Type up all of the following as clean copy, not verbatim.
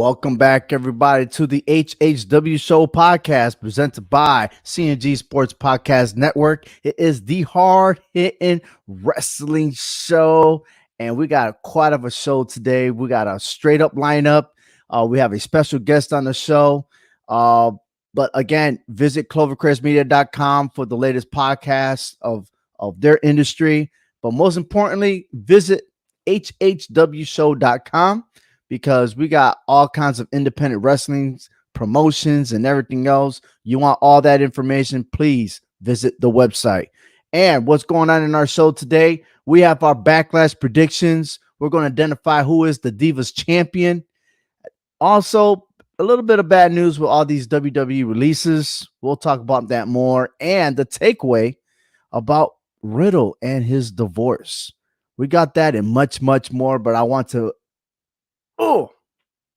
Welcome back, everybody, to the HHWShow podcast presented by CNG Sports Podcast Network. It is the hard-hitting wrestling show, and we got quite of a show today. We got a straight-up lineup. We have a special guest on the show. But again, visit clovercrestmedia.com for the latest podcasts of their industry. But most importantly, visit HHWShow.com. because we got all kinds of independent wrestling promotions and everything else. You want all that information, please visit the website. And what's going on in our show today? We have our Backlash predictions. We're going to identify who is the Divas champion. Also, a little bit of bad news with all these WWE releases. We'll talk about that more. And the takeaway about Riddle and his divorce. We got that and much, much more. But I want to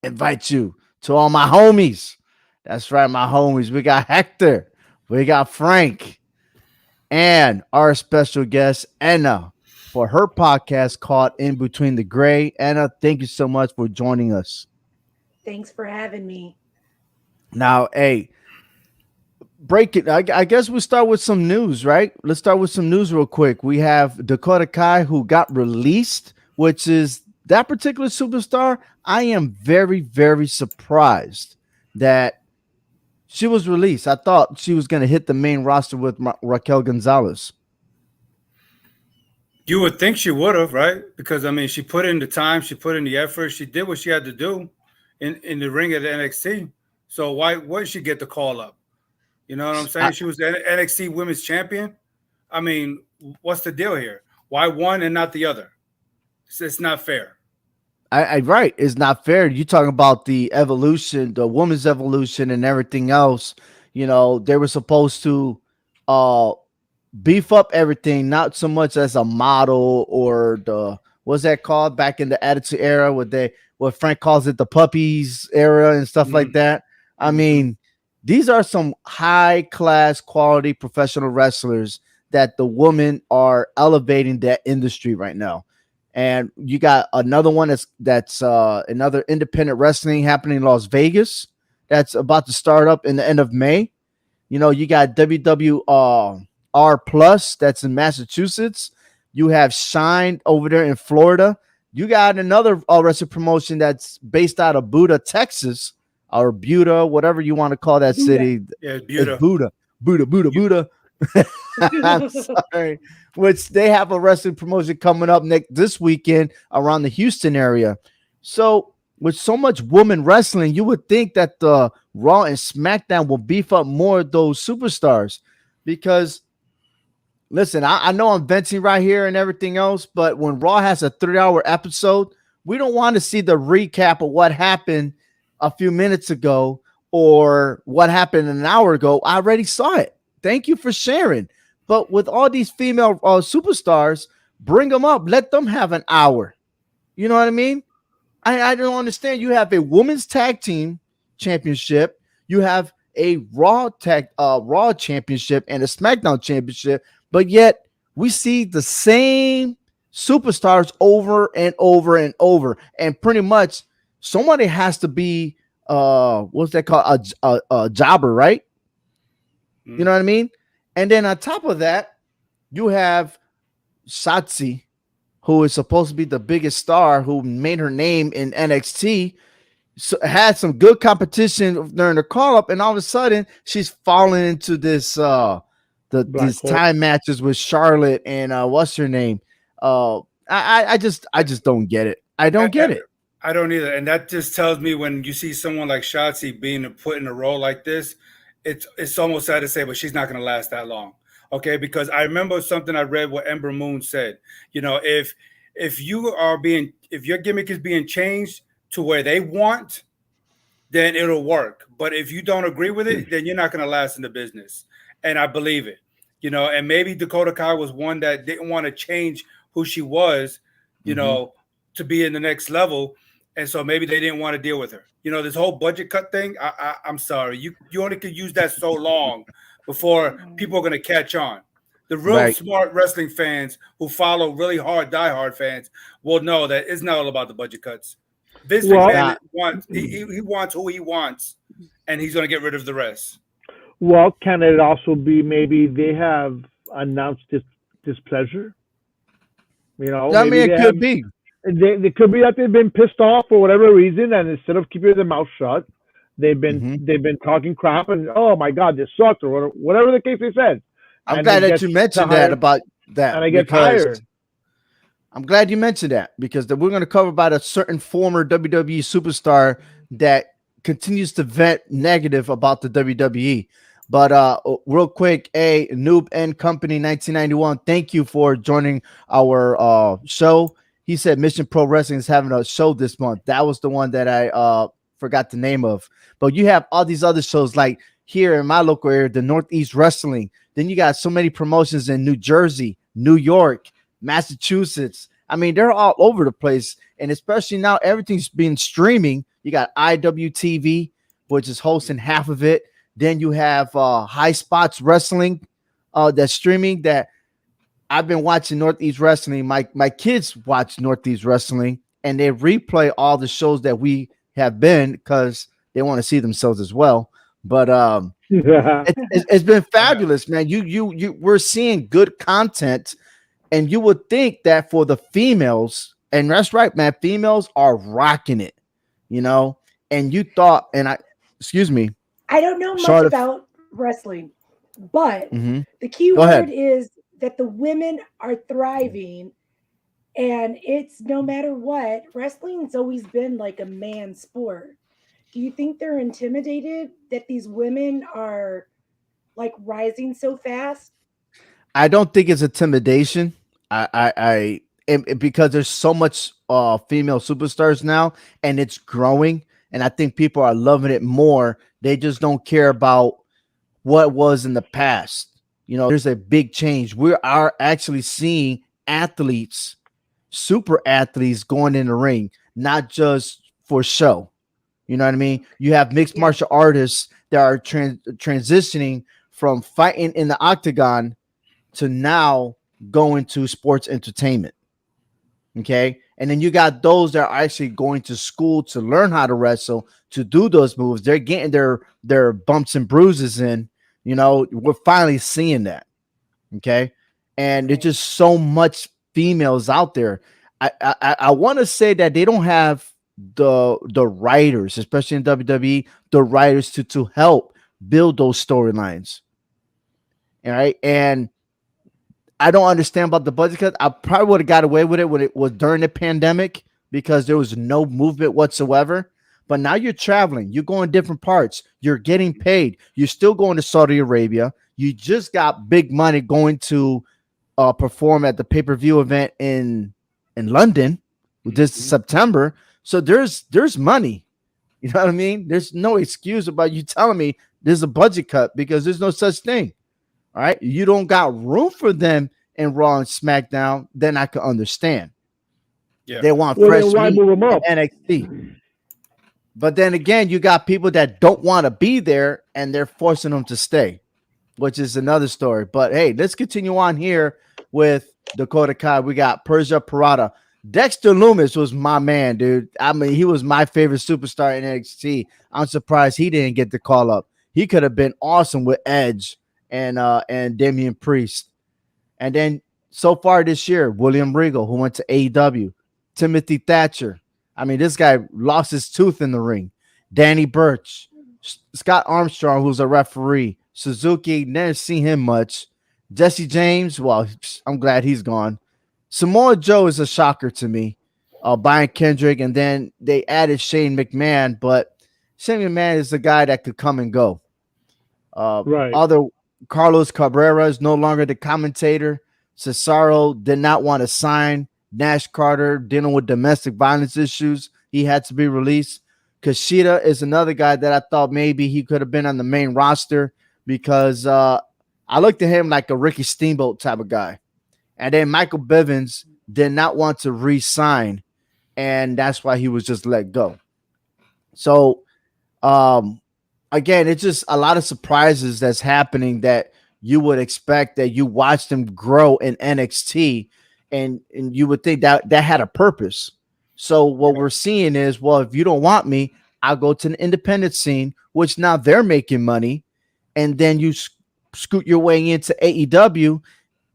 invite you to all my homies. That's right, my homies. We got Hector, we got Frank, and our special guest, Anna, for her podcast called In Between the Gray. Anna, thank you so much for joining us. Thanks for having me. Now, hey, break it. I guess we'll start with some news, right? Let's start with some news real quick. We have Dakota Kai, who got released, which is that particular superstar. I am very, very surprised that she was released. I thought she was going to hit the main roster with Raquel Gonzalez. You would think she would have, right? Because, I mean, she put in the time, she put in the effort, she did what she had to do in the ring at NXT. So why would she get the call up? You know what I'm saying? She was the NXT Women's Champion. I mean, what's the deal here? Why one and not the other? It's not fair. Right. It's not fair. You're talking about the evolution, the woman's evolution and everything else. You know, they were supposed to beef up everything, not so much as a model or what's that called back in the Attitude Era, what Frank calls it, the puppies era and stuff like that. I mean, these are some high class quality professional wrestlers that the women are elevating that industry right now. And you got another one that's another independent wrestling happening in Las Vegas that's about to start up in the end of May. You know, you got WWR Plus that's in Massachusetts. You have Shine over there in Florida. You got another wrestling promotion that's based out of Buda, Texas, or Buda, whatever you want to call that city. Yeah, Buda. Buda. I'm sorry. Which they have a wrestling promotion coming up this weekend around the Houston area. So with so much woman wrestling, you would think that the Raw and SmackDown will beef up more of those superstars. Because listen, I know I'm venting right here and everything else, but when Raw has a 3-hour episode, we don't want to see the recap of what happened a few minutes ago or what happened an hour ago. I already saw it. Thank you for sharing. But with all these female superstars, bring them up. Let them have an hour. You know what I mean? I don't understand. You have a women's tag team championship. You have a Raw championship and a SmackDown championship. But yet we see the same superstars over and over and over. And pretty much somebody has to be, what's that called? A jobber, right? You know what I mean? And then on top of that, you have Shotzi, who is supposed to be the biggest star, who made her name in NXT, so had some good competition during the call-up, and all of a sudden she's falling into this these time matches with Charlotte and what's her name? I just don't get it. I don't get it. I don't either. And that just tells me when you see someone like Shotzi being put in a role like this, it's almost sad to say, but she's not going to last that long. Okay, because I remember something I read what Ember Moon said. You know, if your gimmick is being changed to where they want, then it'll work. But if you don't agree with it, then you're not going to last in the business. And I believe it. You know, and maybe Dakota Kai was one that didn't want to change who she was, you know, to be in the next level. And so maybe they didn't want to deal with her. You know, this whole budget cut thing, I'm sorry. You only could use that so long before people are going to catch on. The real smart wrestling fans who follow really hard, diehard fans will know that it's not all about the budget cuts. Vince Well, McMahon wants he wants who he wants, and he's going to get rid of the rest. well, can it also be maybe they have announced displeasure? You know, I mean, maybe it could be. they could be that they've been pissed off for whatever reason, and instead of keeping their mouth shut, they've been talking crap, and oh my god, this sucked, or whatever the case they said. I'm And glad it that gets you mentioned that about that, and I get because tired. I'm glad you mentioned that, because we're going to cover about a certain former WWE superstar that continues to vent negative about the WWE. But real quick, Noob and Company 1991, thank you for joining our show. He said Mission Pro Wrestling is having a show this month. That was the one that I forgot the name of. But you have all these other shows, like here in my local area, the Northeast Wrestling. Then you got so many promotions in New Jersey, New York, Massachusetts. I mean, they're all over the place. And especially now, everything's being streaming. You got IWTV, which is hosting half of it. Then you have High Spots Wrestling that's streaming. That I've been watching Northeast Wrestling. My kids watch Northeast Wrestling, and they replay all the shows that we have been, because they want to see themselves as well. But it's been fabulous, man. We're seeing good content, and you would think that for the females, and that's right, man, females are rocking it, you know. And you thought, excuse me, I don't know much about wrestling, but the key word is that the women are thriving, and it's no matter what, wrestling's always been like a man sport. Do you think they're intimidated that these women are like rising so fast? I don't think it's intimidation. Because there's so much female superstars now, and it's growing, and I think people are loving it more. They just don't care about what was in the past. You know, there's a big change. We are actually seeing athletes, super athletes, going in the ring, not just for show. You know what I mean? You have mixed martial artists that are transitioning from fighting in the octagon to now going to sports entertainment. Okay. And then you got those that are actually going to school to learn how to wrestle, to do those moves. They're getting their bumps and bruises in. You know, we're finally seeing that. Okay. And there's just so much females out there. I want to say that they don't have the writers, especially in WWE, the writers to help build those storylines. All right. And I don't understand about the budget cut. I probably would have got away with it when it was during the pandemic, because there was no movement whatsoever. But now you're traveling, you're going different parts, you're getting paid, you're still going to Saudi Arabia. You just got big money going to perform at the pay-per-view event in London with this September. So there's money. You know what I mean? There's no excuse about you telling me there's a budget cut, because there's no such thing. All right. You don't got room for them in Raw and SmackDown, then I can understand. Yeah. They want fresh meat in NXT. But then again, you got people that don't want to be there, and they're forcing them to stay, which is another story. But hey, let's continue on here with Dakota Kai. We got Persia Parada. Dexter Lumis was my man, dude. I mean, he was my favorite superstar in NXT. I'm surprised he didn't get the call up. He could have been awesome with Edge and Damian Priest. And then so far this year, William Regal, who went to AEW, Timothy Thatcher. I mean, this guy lost his tooth in the ring. Danny Burch, Scott Armstrong, who's a referee. Suzuki, never seen him much. Jesse James, well, I'm glad he's gone. Samoa Joe is a shocker to me. Brian Kendrick, and then they added Shane McMahon, but Shane McMahon is the guy that could come and go. Other Carlos Cabrera is no longer the commentator. Cesaro did not want to sign. Nash Carter dealing with domestic violence issues. He had to be released. Kushida is another guy that I thought maybe he could have been on the main roster, because I looked at him like a Ricky Steamboat type of guy. And then Michael Bivens did not want to re-sign, and that's why he was just let go. So, again, it's just a lot of surprises that's happening that you would expect, that you watch them grow in NXT, and you would think that had a purpose. So what we're seeing is, well, if you don't want me, I'll go to the independent scene, which now they're making money, and then you scoot your way into AEW.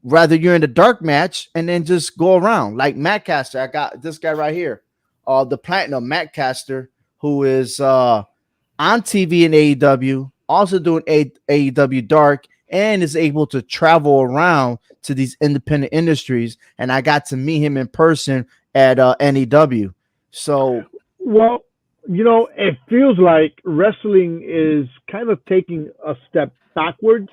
Rather, you're in the dark match, and then just go around like Matt Caster. I got this guy right here, the Platinum Matt Caster, who is on TV in AEW, also doing AEW Dark, and is able to travel around to these independent industries. And I got to meet him in person at NEW. So, well, it feels like wrestling is kind of taking a step backwards.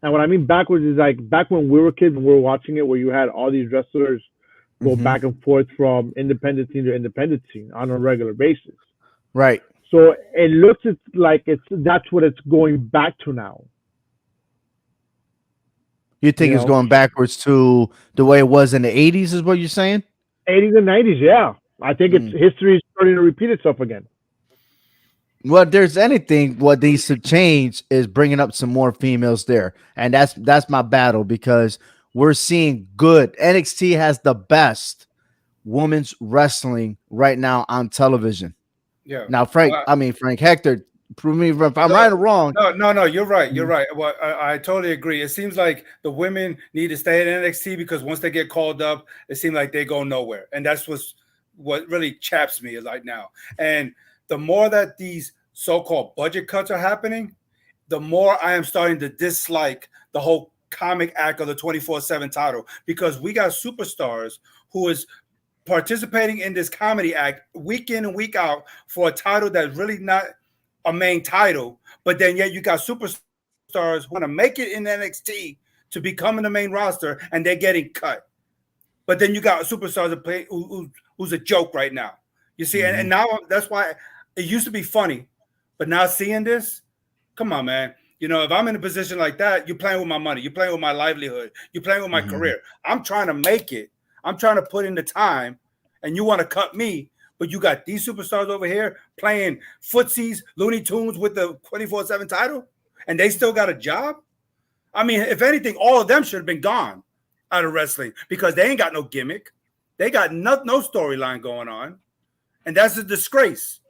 And what I mean backwards is like back when we were kids and we were watching it, where you had all these wrestlers go back and forth from independent scene to independent scene on a regular basis. Right. So it looks like that's what it's going back to now. You think it's going backwards to the way it was in the 80s, is what you're saying? 80s and 90s, yeah. I think it's history is starting to repeat itself again. Well, there's anything what needs to change is bringing up some more females there, and that's my battle, because we're seeing good. NXT has the best women's wrestling right now on television. Yeah. Now, Frank Hector, prove me if I'm right or wrong. No, you're right. You're right. Well, I totally agree. It seems like the women need to stay at NXT, because once they get called up, it seems like they go nowhere, and that's what really chaps me is like now. And the more that these so-called budget cuts are happening, the more I am starting to dislike the whole comic act of the 24/7 title, because we got superstars who is participating in this comedy act week in and week out for a title that's really not a main title, but then yet you got superstars who want to make it in NXT to become in the main roster, and they're getting cut. But then you got superstars that play who's a joke right now. You see, and now that's why it used to be funny, but now seeing this, come on, man. If I'm in a position like that, you're playing with my money, you're playing with my livelihood, you're playing with my career. I'm trying to make it. I'm trying to put in the time, and you want to cut me, but you got these superstars over here playing footsies, Looney Tunes with the 24/7 title, and they still got a job? I mean, if anything, all of them should have been gone out of wrestling, because they ain't got no gimmick. They got no storyline going on, and that's a disgrace.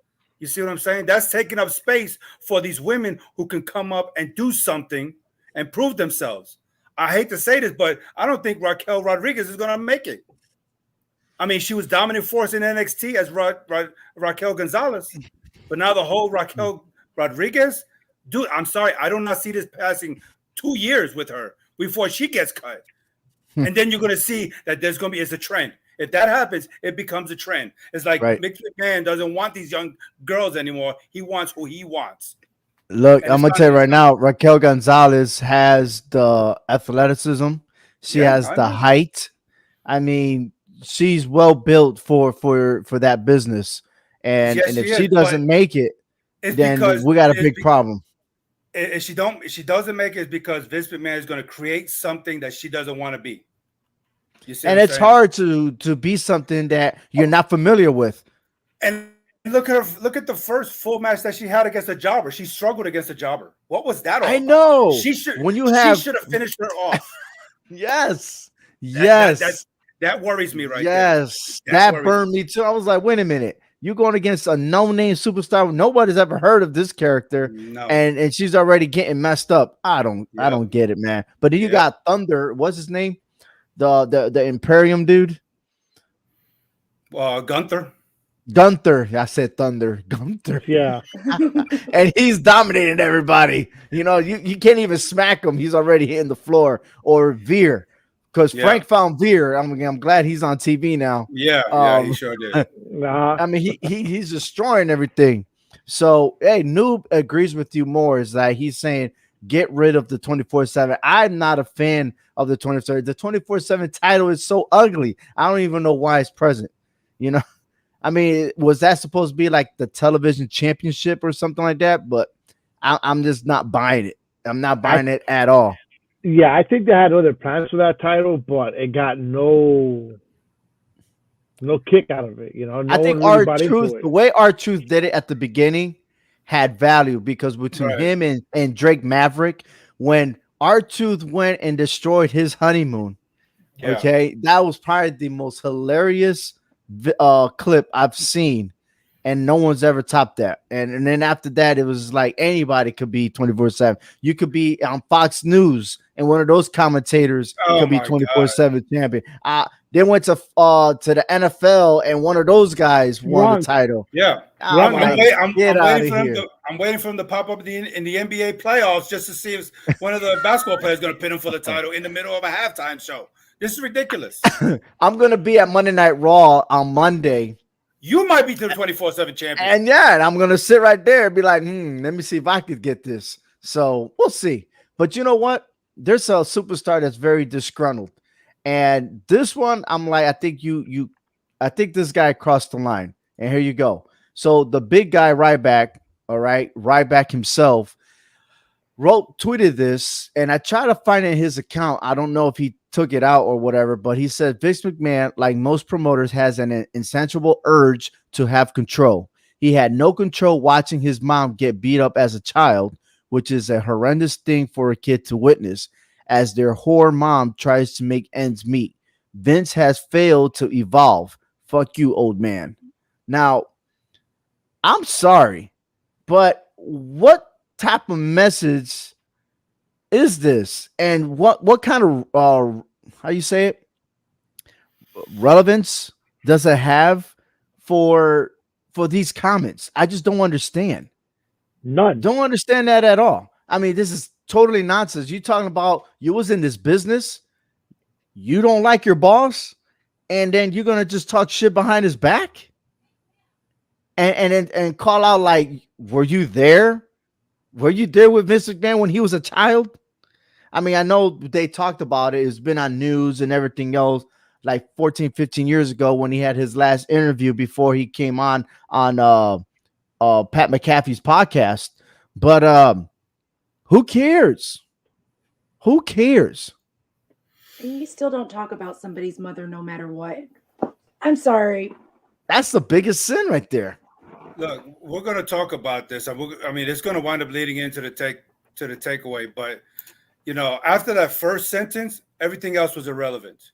You see what I'm saying? That's taking up space for these women who can come up and do something and prove themselves. I hate to say this, but I don't think Raquel Rodriguez is going to make it. I mean, she was dominant force in NXT as Raquel Gonzalez, but now the whole Raquel Rodriguez, dude, I'm sorry, I do not see this passing 2 years with her before she gets cut. And then you're going to see that it's a trend. If that happens, it becomes a trend. It's like Mick McMahon doesn't want these young girls anymore. He wants who he wants. Look, I'm going to tell you right now, Raquel Gonzalez has the athleticism. She has the height. I mean, she's well built for that business. And, yes, and if she doesn't make it, then we got a big problem. If she doesn't make it, it's because Vince McMahon is going to create something that she doesn't want to be. You see, and it's hard to be something that you're not familiar with. And look at the first full match that she had against a jobber. She struggled against a jobber. What was that all I about? know. She should have finished her off. Yes. That worries me right yes. There. That burned me too. I was like, wait a minute. You're going against a no-name superstar. Nobody's ever heard of this character. No. And she's already getting messed up. I don't get it, man. But then you got Thunder. What's his name? The Imperium dude. Gunther. I said Thunder. Gunther. Yeah. And he's dominating everybody. You can't even smack him. He's already hitting the floor. Or Veer. Because Frank found Veer. I'm glad he's on TV now. Yeah, he sure did. I mean, he's destroying everything. So, hey, Noob agrees with you more. Is that he's saying get rid of the 24/7. I'm not a fan of the 24/7. The 24/7 title is so ugly. I don't even know why it's present. I mean, was that supposed to be like the television championship or something like that? But I'm just not buying it. I'm not buying it at all. Yeah, I think they had other plans for that title, but it got no kick out of it. I think R-Truth, the way R-Truth did it at the beginning had value, because between him and Drake Maverick, when R-Truth went and destroyed his honeymoon, that was probably the most hilarious clip I've seen, and no one's ever topped that. And then after that, it was like anybody could be 24/7. You could be on Fox News, and one of those commentators Oh could be my God. 24/7 champion. They went to the NFL, and one of those guys won the title. Yeah. I'm waiting for him. I'm waiting for him to pop up in the NBA playoffs just to see if one of the basketball players is going to pin him for the title in the middle of a halftime show. This is ridiculous. I'm going to be at Monday Night Raw on Monday. You might be the 24/7 champion. And I'm going to sit right there and be like, let me see if I could get this. So we'll see. But you know what? There's a superstar that's very disgruntled. And this one, I'm like, I think this guy crossed the line. And here you go. So the big guy, Ryback, all right, Ryback himself, tweeted this, and I tried to find it in his account. I don't know if he took it out or whatever, but he said Vince McMahon, like most promoters, has an insatiable urge to have control. He had no control watching his mom get beat up as a child, which is a horrendous thing for a kid to witness, as their whore mom tries to make ends meet. Vince has failed to evolve. Fuck you, old man. Now, I'm sorry, but what type of message is this? And what kind of how you say it? Relevance does it have for these comments? I just don't understand. None. Don't understand that at all. I mean, this is totally nonsense. You talking about you was in this business, you don't like your boss, and then you're gonna just talk shit behind his back, and call out like, were you there? Were you there with Vince McMahon when he was a child? I mean, I know they talked about it. It's been on news and everything else like 14, 15 years ago when he had his last interview before he came on Pat McAfee's podcast. But who cares? Who cares? And you still don't talk about somebody's mother no matter what. I'm sorry. That's the biggest sin right there. Look, we're going to talk about this. I mean, it's going to wind up leading into the takeaway. But, you know, after that first sentence, everything else was irrelevant.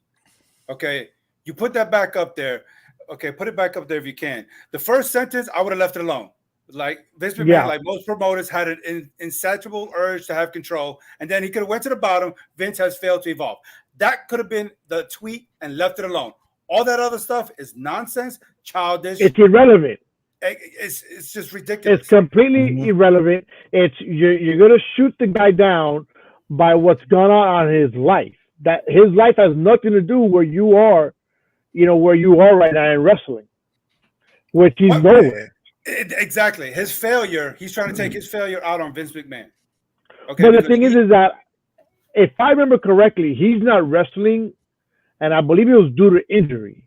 Okay, you put that back up there. Okay, put it back up there if you can. The first sentence, I would have left it alone. Like Vince McMahon, like most promoters, had an insatiable urge to have control, and then he could have went to the bottom. Vince has failed to evolve. That could have been the tweet and left it alone. All that other stuff is nonsense, childish. It's irrelevant. It's just ridiculous. It's completely irrelevant. It's you're gonna shoot the guy down by what's gone on in his life. That his life has nothing to do where you are, where you are right now in wrestling, which he's nowhere. Exactly. His failure, he's trying to take his failure out on Vince McMahon. Okay. But the thing is that if I remember correctly, he's not wrestling, and I believe it was due to injury.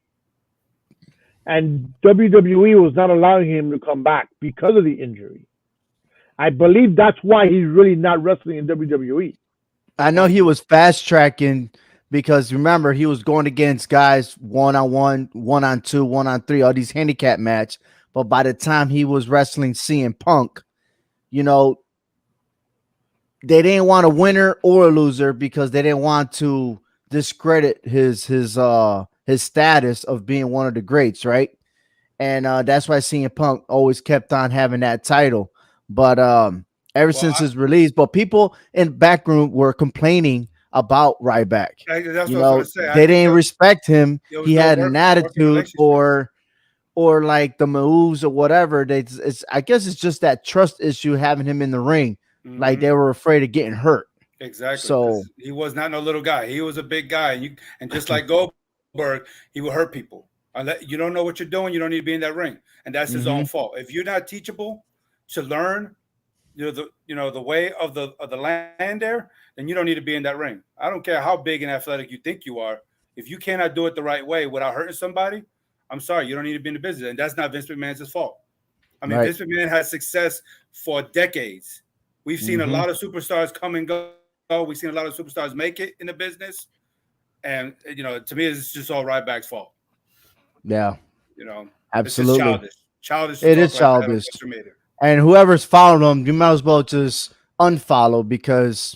And WWE was not allowing him to come back because of the injury. I believe that's why he's really not wrestling in WWE. I know he was fast tracking because remember he was going against guys 1-on-1, 1-on-2, 1-on-3, all these handicap match. But by the time he was wrestling CM Punk, they didn't want a winner or a loser because they didn't want to discredit his status of being one of the greats, right? And that's why CM Punk always kept on having that title. But ever since his release, but people in the back room were complaining about Ryback. That's what I was going to say. They didn't respect him. He had an attitude or like the moves or whatever. I guess it's just that trust issue having him in the ring. Mm-hmm. Like they were afraid of getting hurt. Exactly. So he was not no little guy. He was a big guy. And just like Goldberg, he would hurt people. You don't know what you're doing, you don't need to be in that ring. And that's his own fault. If you're not teachable to learn the way of the land there, then you don't need to be in that ring. I don't care how big and athletic you think you are. If you cannot do it the right way without hurting somebody, I'm sorry, you don't need to be in the business. And that's not Vince McMahon's fault. I mean, Vince McMahon has success for decades. We've seen a lot of superstars come and go. We've seen a lot of superstars make it in the business. And, to me, it's just all Ryback's fault. Yeah. Absolutely. It's childish. It is childish. And whoever's following them, you might as well just unfollow because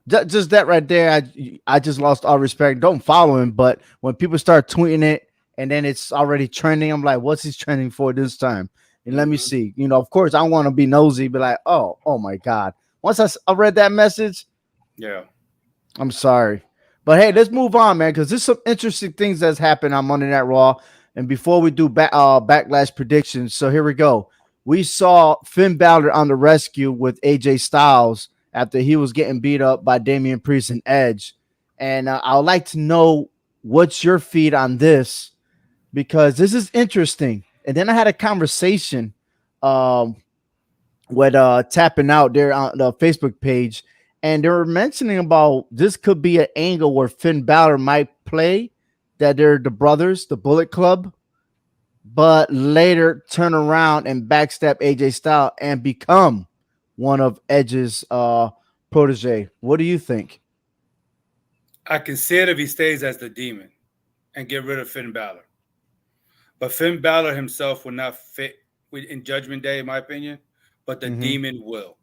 just that right there, I just lost all respect. Don't follow him. But when people start tweeting it and then it's already trending. I'm like, what's he trending for this time? And let me see. Of course, I want to be nosy, be like, oh my God. Once I read that message, Yeah. I'm sorry. But hey, let's move on, man, because there's some interesting things that's happened on Monday Night Raw. And before we do backlash predictions, so here we go. We saw Finn Balor on the rescue with AJ Styles after he was getting beat up by Damian Priest and Edge. And I would like to know what's your feed on this, because this is interesting. And then I had a conversation um, with tapping out there on the Facebook page, and they were mentioning about this could be an angle where Finn Balor might play that they're the brothers, the Bullet Club, but later turn around and backstab AJ Styles and become one of Edge's protege. What do you think? I can see it if he stays as the Demon and get rid of Finn Balor. But Finn Balor himself will not fit in Judgment Day, in my opinion. But the Demon will.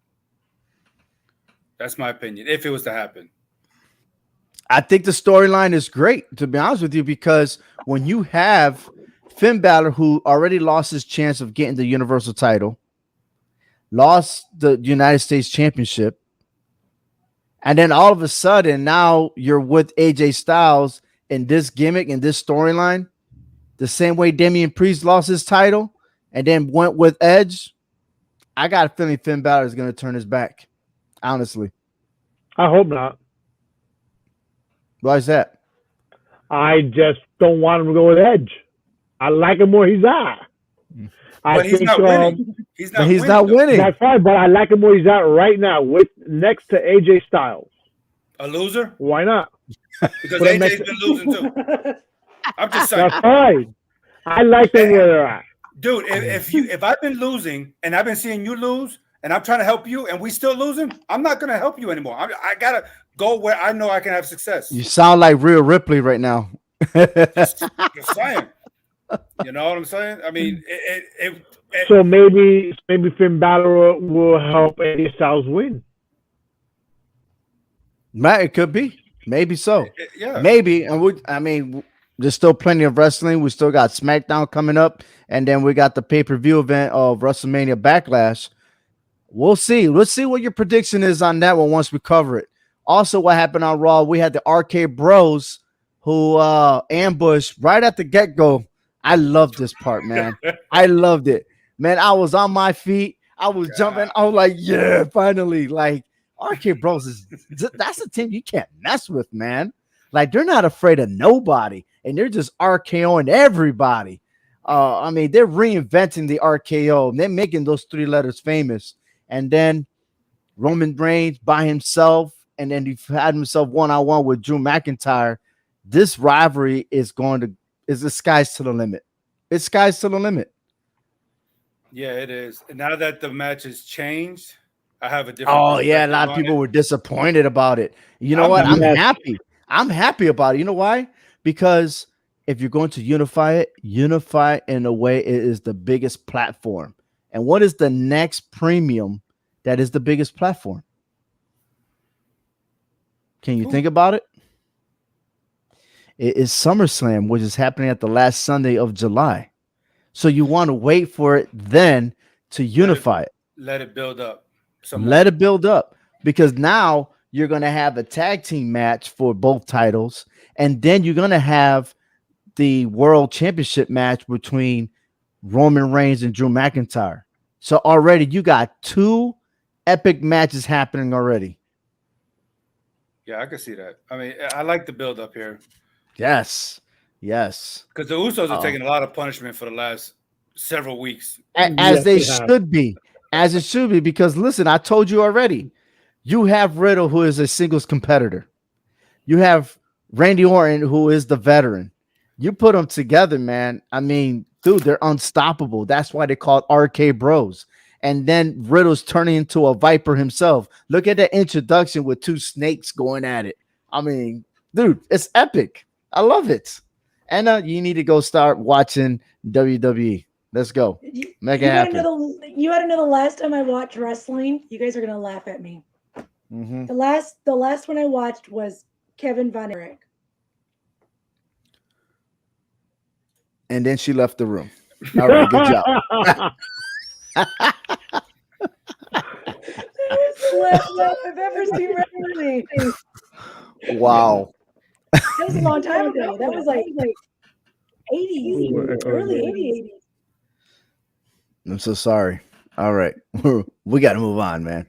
That's my opinion, if it was to happen. I think the storyline is great, to be honest with you, because when you have Finn Balor, who already lost his chance of getting the Universal title, lost the United States Championship, and then all of a sudden now you're with AJ Styles in this gimmick, in this storyline, the same way Damian Priest lost his title and then went with Edge. I got a feeling Finn Balor is going to turn his back, honestly. I hope not. Why is that? I just don't want him to go with Edge. I like him where he's at. But he's not winning. He's not winning. That's fine, but I like him where he's at right now, with next to AJ Styles. A loser? Why not? Because AJ's been losing too. I'm just saying. That's fine. I like them where they're at. Dude, if I've been losing and I've been seeing you lose and I'm trying to help you and we still losing, I'm not going to help you anymore. I got to go where I know I can have success. You sound like Rhea Ripley right now. Just saying. You know what I'm saying? I mean, so maybe Finn Balor will help AJ Styles win. It could be. Maybe so. Yeah. Maybe. And there's still plenty of wrestling. We still got SmackDown coming up. And then we got the pay-per-view event of WrestleMania Backlash. We'll see. Let's see what your prediction is on that one once we cover it. Also, what happened on Raw, we had the Arcade Bros who ambushed right at the get-go. I love this part, man. I loved it. Man, I was on my feet. I was jumping. I was like, yeah, finally. Like, Arcade Bros that's a team you can't mess with, man. Like, they're not afraid of nobody, and they're just RKOing everybody. They're reinventing the RKO, and they're making those three letters famous. And then Roman Reigns by himself, and then he had himself one-on-one with Drew McIntyre. This rivalry is the sky's to the limit. It's sky's to the limit. Yeah, it is. And now that the match has changed, I have a different. Oh yeah, a lot of people were disappointed about it. You know what? I'm happy. I'm happy about it. You know why? Because if you're going to unify in a way it is the biggest platform. And what is the next premium that is the biggest platform? Can you think about it? It is SummerSlam, which is happening at the last Sunday of July. So you want to wait for it then to unify it. Let it build up. Let it build up, because now you're going to have a tag team match for both titles, and then you're going to have the World Championship match between Roman Reigns and Drew McIntyre. So already you got two epic matches happening already. Yeah, I can see that. I mean, I like the build up here. Yes. Because the Usos are taking a lot of punishment for the last several weeks. As they should be. As it should be. Because listen, I told you already. You have Riddle, who is a singles competitor. You have Randy Orton, who is the veteran. You put them together, man. I mean, dude, they're unstoppable. That's why they call it RK Bros. And then Riddle's turning into a viper himself. Look at that introduction with two snakes going at it. I mean, dude, it's epic. I love it. And you need to go start watching WWE. Let's go. Make it happen. You had to know the last time I watched wrestling, you guys are gonna laugh at me. Mm-hmm. The last one I watched was Kevin Von Erich. And then she left the room. All right, good job. That was the last time I've ever seen wrestling. Wow. That was a long time ago. That was like 80s, early 80s. I'm so sorry. All right. We got to move on, man.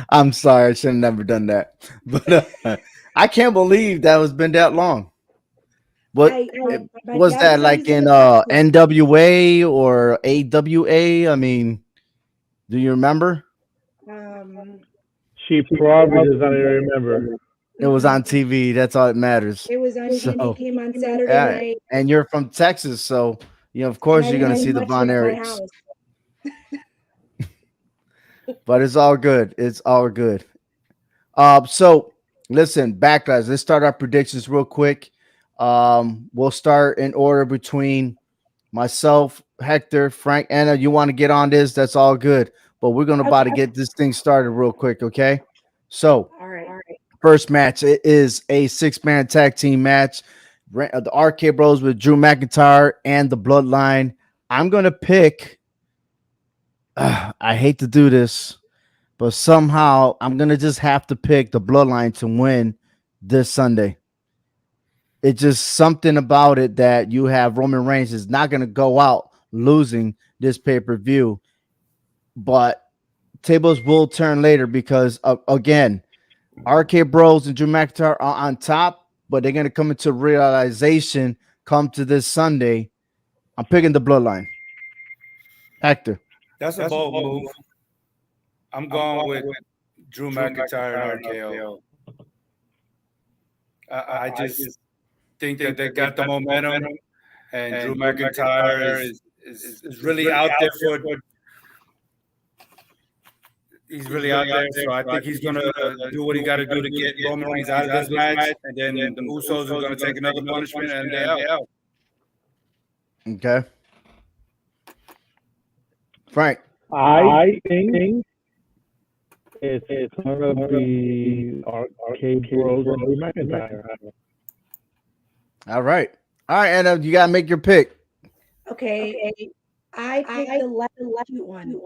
I'm sorry. I should have never done that. But I can't believe that was been that long. What was that like in NWA or AWA? I mean, do you remember? She probably does not even remember. It was on TV. That's all that matters. It was on TV. It came on Saturday night. And you're from Texas, so of course you're gonna see the Von Erichs. But it's all good. It's all good. So listen, Backlash. Let's start our predictions real quick. We'll start in order between myself, Hector, Frank, Anna. You want to get on this? That's all good. But we're gonna about to get this thing started real quick, okay? So, all right. First match, it is a 6-man tag team match. The Arcade Bros with Drew McIntyre and the Bloodline. I'm gonna pick. I hate to do this, but somehow I'm gonna just have to pick the Bloodline to win this Sunday. It's just something about it that you have Roman Reigns is not gonna go out losing this pay-per-view, but tables will turn later because again, Arcade Bros and Drew McIntyre are on top, but they're gonna come into realization come to this Sunday. I'm picking the Bloodline. Hector. That's a bold move. I'm going with Drew McIntyre and RKO. I just think that they got the momentum, and Drew McIntyre is really out there for. He's really out there, so I think he's gonna do what he got to do to get Roman Reigns out of this match, and then the Usos are gonna take another punishment, and they're out. Okay. Frank. I think it's going to be Arcade Bros and Drew McIntyre. All right, Anna, you gotta make your pick. Okay. I picked the left one.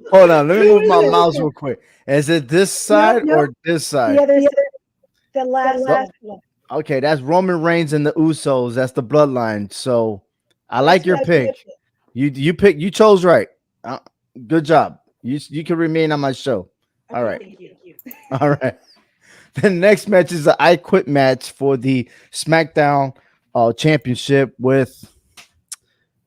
Hold on, let me move my mouse real quick. Is it this side or this side? The last one. Okay, that's Roman Reigns and the Usos. That's the Bloodline. So I like your pick. You chose right. Good job. You can remain on my show. All right. Thank you. All right. The next match is the I Quit match for the SmackDown Championship with,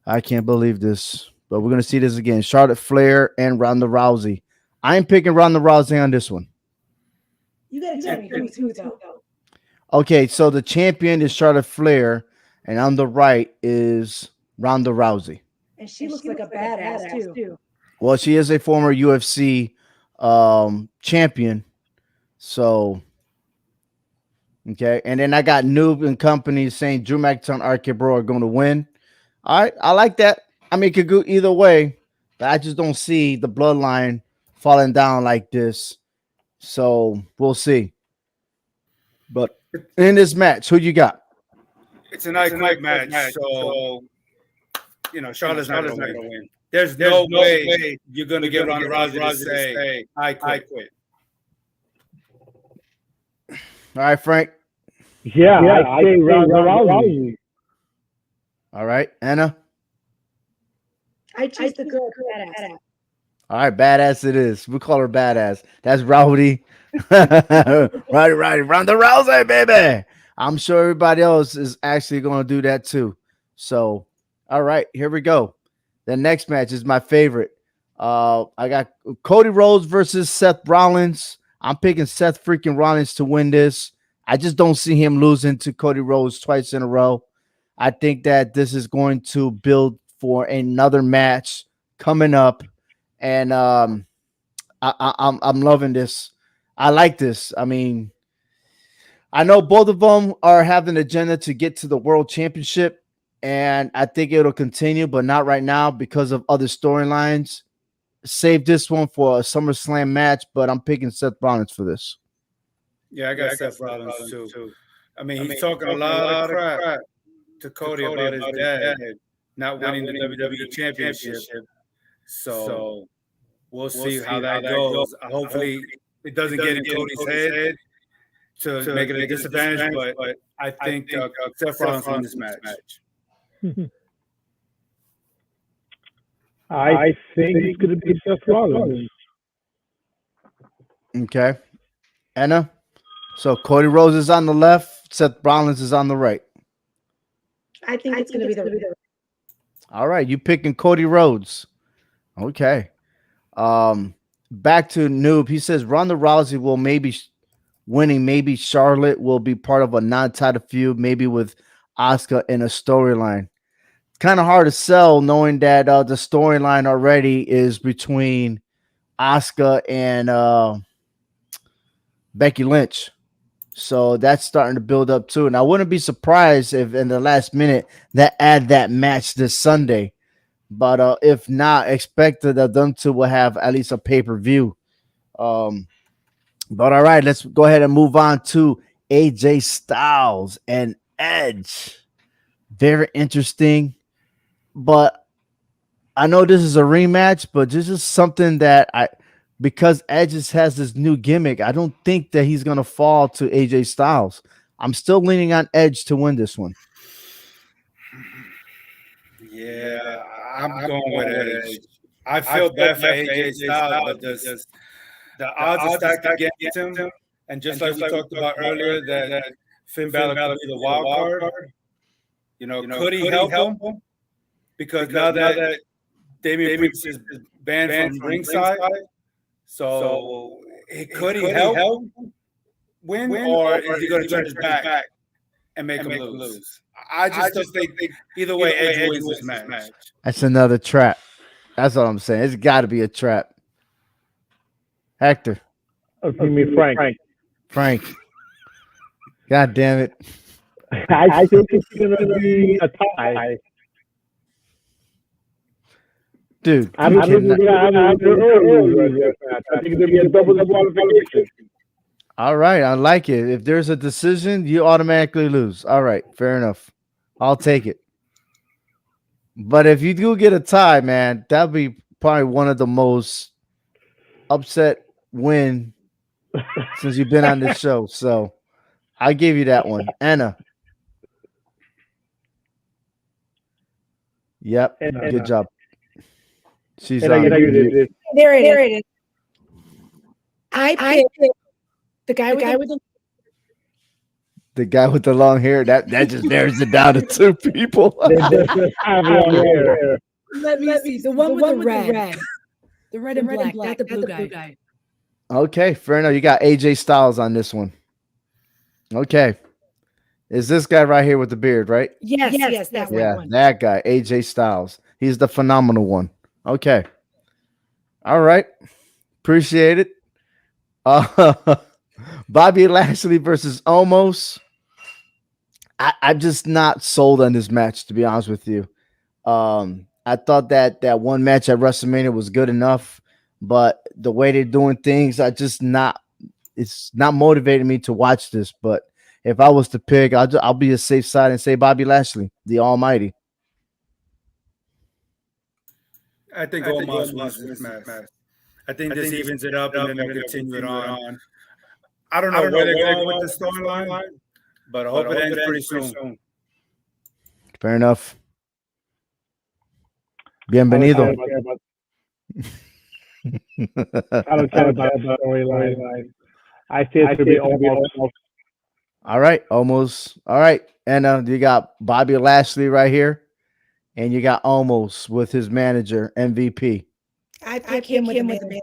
I can't believe this, but we're going to see this again. Charlotte Flair and Ronda Rousey. I'm picking Ronda Rousey on this one. You got to tell me who's though. Okay, so the champion is Charlotte Flair, and on the right is Ronda Rousey. And she looks like a badass too. Well, she is a former UFC champion. So, okay. And then I got Noob and company saying Drew McIntyre and Arcade Bro are going to win. All right, I like that. I mean, it could go either way, but I just don't see the Bloodline falling down like this. So, we'll see. But in this match, who you got? It's an I Quit match, so Charlotte's not going to win. There's no way you're going to get Ronda Rousey to say, I quit. All right, Frank. Yeah, I say Ronda Rousey. All right, Anna. I choose the girl badass. All right, badass it is. We call her badass. That's Rowdy. Right. Ronda Rousey, baby. I'm sure everybody else is actually going to do that too. So, all right, here we go. The next match is my favorite. I got Cody Rhodes versus Seth Rollins. I'm picking Seth freaking Rollins to win this. I just don't see him losing to Cody Rhodes twice in a row. I think that this is going to build for another match coming up, and I'm loving this. I like this. I mean, I know both of them are having an agenda to get to the World Championship, and I think it'll continue, but not right now because of other storylines. Save this one for a SummerSlam match, but I'm picking Seth Rollins for this. Yeah, I got Seth Rollins too. I mean, he's talking a lot of crap to Cody about his dad not winning the WWE Championship. So we'll see how that goes. Hopefully, it doesn't get in Cody's head to make it a disadvantage. But I think Seth Rollins wins this match. I think it's going to be Seth Rollins. Okay. Anna? So Cody Rhodes is on the left, Seth Rollins is on the right. I think it's going to be the. All right, you picking Cody Rhodes. Okay. Back to Noob. He says Ronda Rousey will maybe winning. Maybe Charlotte will be part of a non-title feud, maybe with Asuka in a storyline. Kind of hard to sell knowing that the storyline already is between Asuka and Becky Lynch. So that's starting to build up too. And I wouldn't be surprised if in the last minute that add that match this Sunday. But if not, expect that them two will have at least a pay-per-view. But all right, let's go ahead and move on to AJ Styles and Edge. Very interesting. But I know this is a rematch, but this is something that because Edge has this new gimmick, I don't think that he's going to fall to AJ Styles. I'm still leaning on Edge to win this one. Yeah, I'm going with Edge. I feel bad for AJ Styles, but the odds are stacked against him. And just like we talked about earlier, that Finn Balor could be the wild card. Could he help him? Because now that Damian Priest is banned from ringside, so could he help win, or is he going to turn his back and make him lose? I just don't think either way Edge wins this match. That's another trap. That's all I'm saying. It's got to be a trap. Hector. You mean Frank? Frank. God damn it. I think it's going to be a tie. Dude, I think it's going to be a double disqualification. All right, I like it. If there's a decision, you automatically lose. All right, fair enough. I'll take it. But if you do get a tie, man, that'd be probably one of the most upset win since you've been on this show. So I give you that one. Anna. Yep. Good job. She's on. There it is. I picked the guy with the long hair. That just narrows it down to two people. Let me see. The one with the red. The red and black, not the blue guy. Okay, fair enough. You got AJ Styles on this one. Okay. Is this guy right here with the beard, right? Yes, that one. Yeah, that guy, AJ Styles. He's the phenomenal one. Okay. All right. Appreciate it. Bobby Lashley versus Omos. I'm just not sold on this match, to be honest with you. I thought that one match at WrestleMania was good enough, but the way they're doing things, it's not motivating me to watch this. But if I was to pick, I'll be a safe side and say Bobby Lashley, the Almighty. I think Omos wins this match. I think this evens it up, and then they'll continue it on. I don't know where they're going with the storyline, but I hope it ends pretty soon. Fair enough. Bienvenido. I don't care about the storyline. I see it to be almost. All right, almost. All right, and you got Bobby Lashley right here, and you got Omos with his manager MVP. I pick him with the manager.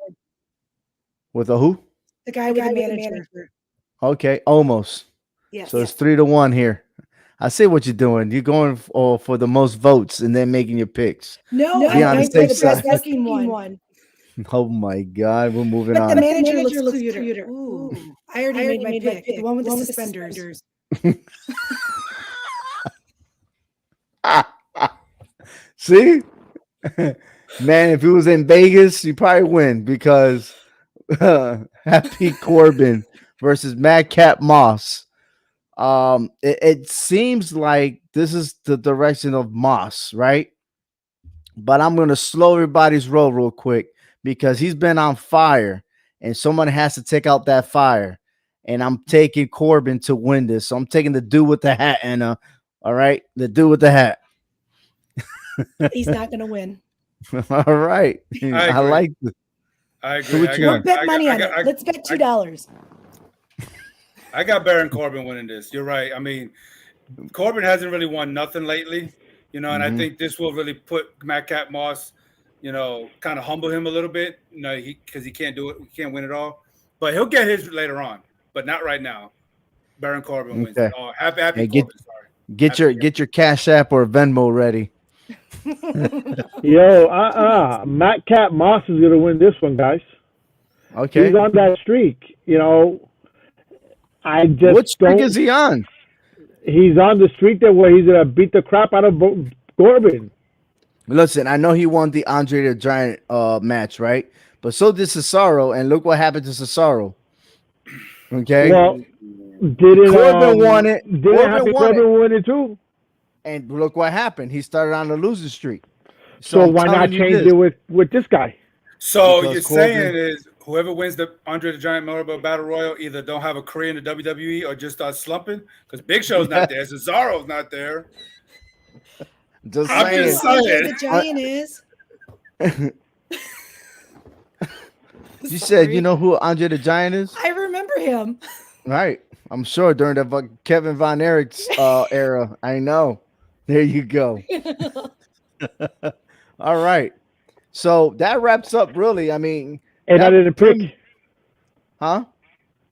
With a who? The guy with the manager. Okay, Omos. Yes. So it's 3-1 here. I see what you're doing. You're going for the most votes and then making your picks. No, Be on the safe side. The best looking one. Oh my God, we're moving on. The manager looks cuter. Ooh. I already made my pick. The one with the suspenders. See? Man, if it was in Vegas, you probably win because Happy Corbin versus Madcap Moss. It seems like this is the direction of Moss, right? But I'm gonna slow everybody's roll real quick because he's been on fire, and someone has to take out that fire. And I'm taking Corbin to win this. So I'm taking the dude with the hat, Anna. All right, the dude with the hat. He's not going to win. All right, I like this. I agree. Which one? Bet money on it. Let's bet $2. I got Baron Corbin winning this. You're right. I mean, Corbin hasn't really won nothing lately, and I think this will really put Madcap Moss, kind of humble him a little bit, because he can't do it. He can't win it all, but he'll get his later on, but not right now. Baron Corbin wins. Okay. Oh, happy Hey, Corbin. Sorry. Get your Cash App or Venmo ready. Yo, Madcap Moss is gonna win this one, guys. Okay. He's on that streak. I just What streak is he on? He's on the streak where he's gonna beat the crap out of Corbin. Listen, I know he won the Andre the Giant match, right? But so did Cesaro, and look what happened to Cesaro. Okay. Well, Corbin won it. Corbin won it too. And look what happened. He started on the losing streak. So why not change it with this guy? So because you're saying is whoever wins the Andre the Giant Memorial Battle Royal either don't have a career in the WWE or just start slumping because Big Show's not there, Cesaro's not there. Just I'm saying. just saying. The Giant is. You said you know who Andre the Giant is? I remember him. Right. I'm sure during the Kevin Von Erich's era. I know. There you go. All right. So that wraps up really. I mean, and I didn't pick. Huh?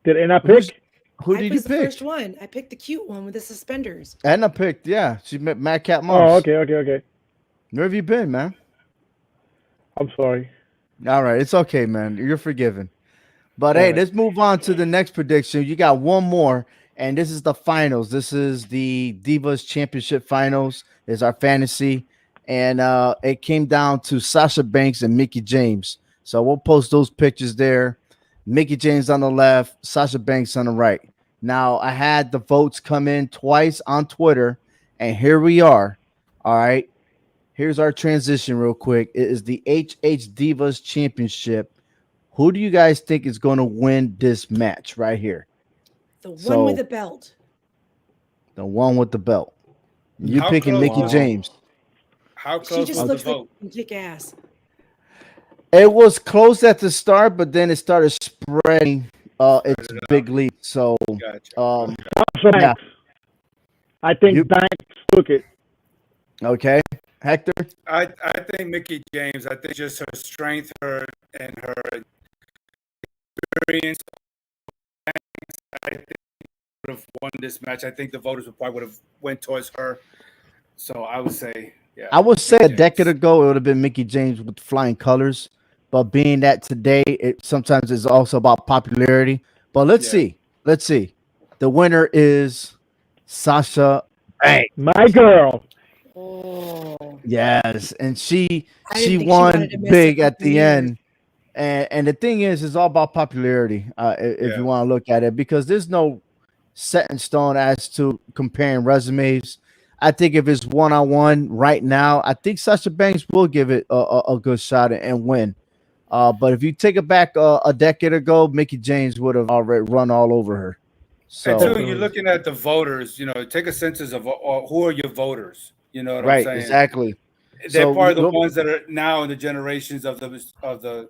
Did I pick? Who did you pick? The first one. I picked the cute one with the suspenders. Anna picked, yeah. She met Madcap Moss. Oh, okay. Where have you been, man? I'm sorry. All right, it's okay, man. You're forgiven. But hey, let's move on to the next prediction. You got one more, and this is the finals. This is the Divas Championship Finals. Is our fantasy, and it came down to Sasha Banks and Mickie James. So we'll post those pictures there. Mickie James on the left, Sasha Banks on the right. Now I had the votes come in twice on Twitter, and here we are. All right, here's our transition real quick. It is the HH Divas Championship. Who do you guys think is going to win this match right here? The one with the belt. The one with the belt. You picking Mickie James. How close was the vote? Like kick ass. It was close at the start, but then it started spreading its big lead. So, yeah. I think Banks took it. Okay. Hector? I think Mickie James, I think just her strength, her experience, I think would have won this match. I think the voters would have went towards her. So I would say, yeah. I would say a decade ago it would have been Mickie James with flying colors, but being that today it sometimes is also about popularity. But let's see. The winner is Sasha Banks, my girl. Oh. Yes, and she won big at the end. And the thing is, it's all about popularity. If you want to look at it, because there's no set in stone as to comparing resumes. I think if it's one-on-one right now, I think Sasha Banks will give it a good shot and win. But if you take it back a decade ago, Mickie James would have already run all over her. So you're looking at the voters, take a census of who are your voters. You know what I'm saying? Right, exactly. They're part of the ones that are now in the generations of the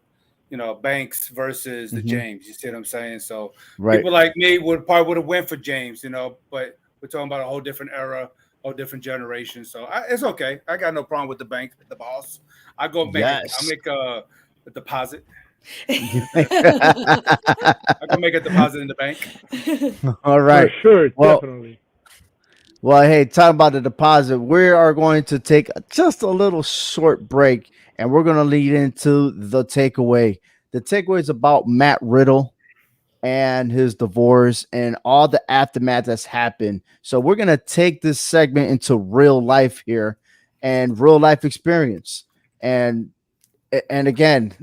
Banks versus the James. You see what I'm saying? So people like me would have went for James, but we're talking about a whole different era, whole different generation. So it's okay. I got no problem with the Banks, the boss. I go make I'll make a deposit. I can make a deposit in the bank. All right. For sure, definitely. Well, hey, talking about the deposit, we are going to take just a little short break, and we're going to lead into the takeaway. The takeaway is about Matt Riddle and his divorce and all the aftermath that's happened. So we're going to take this segment into real life here and real life experience. And again,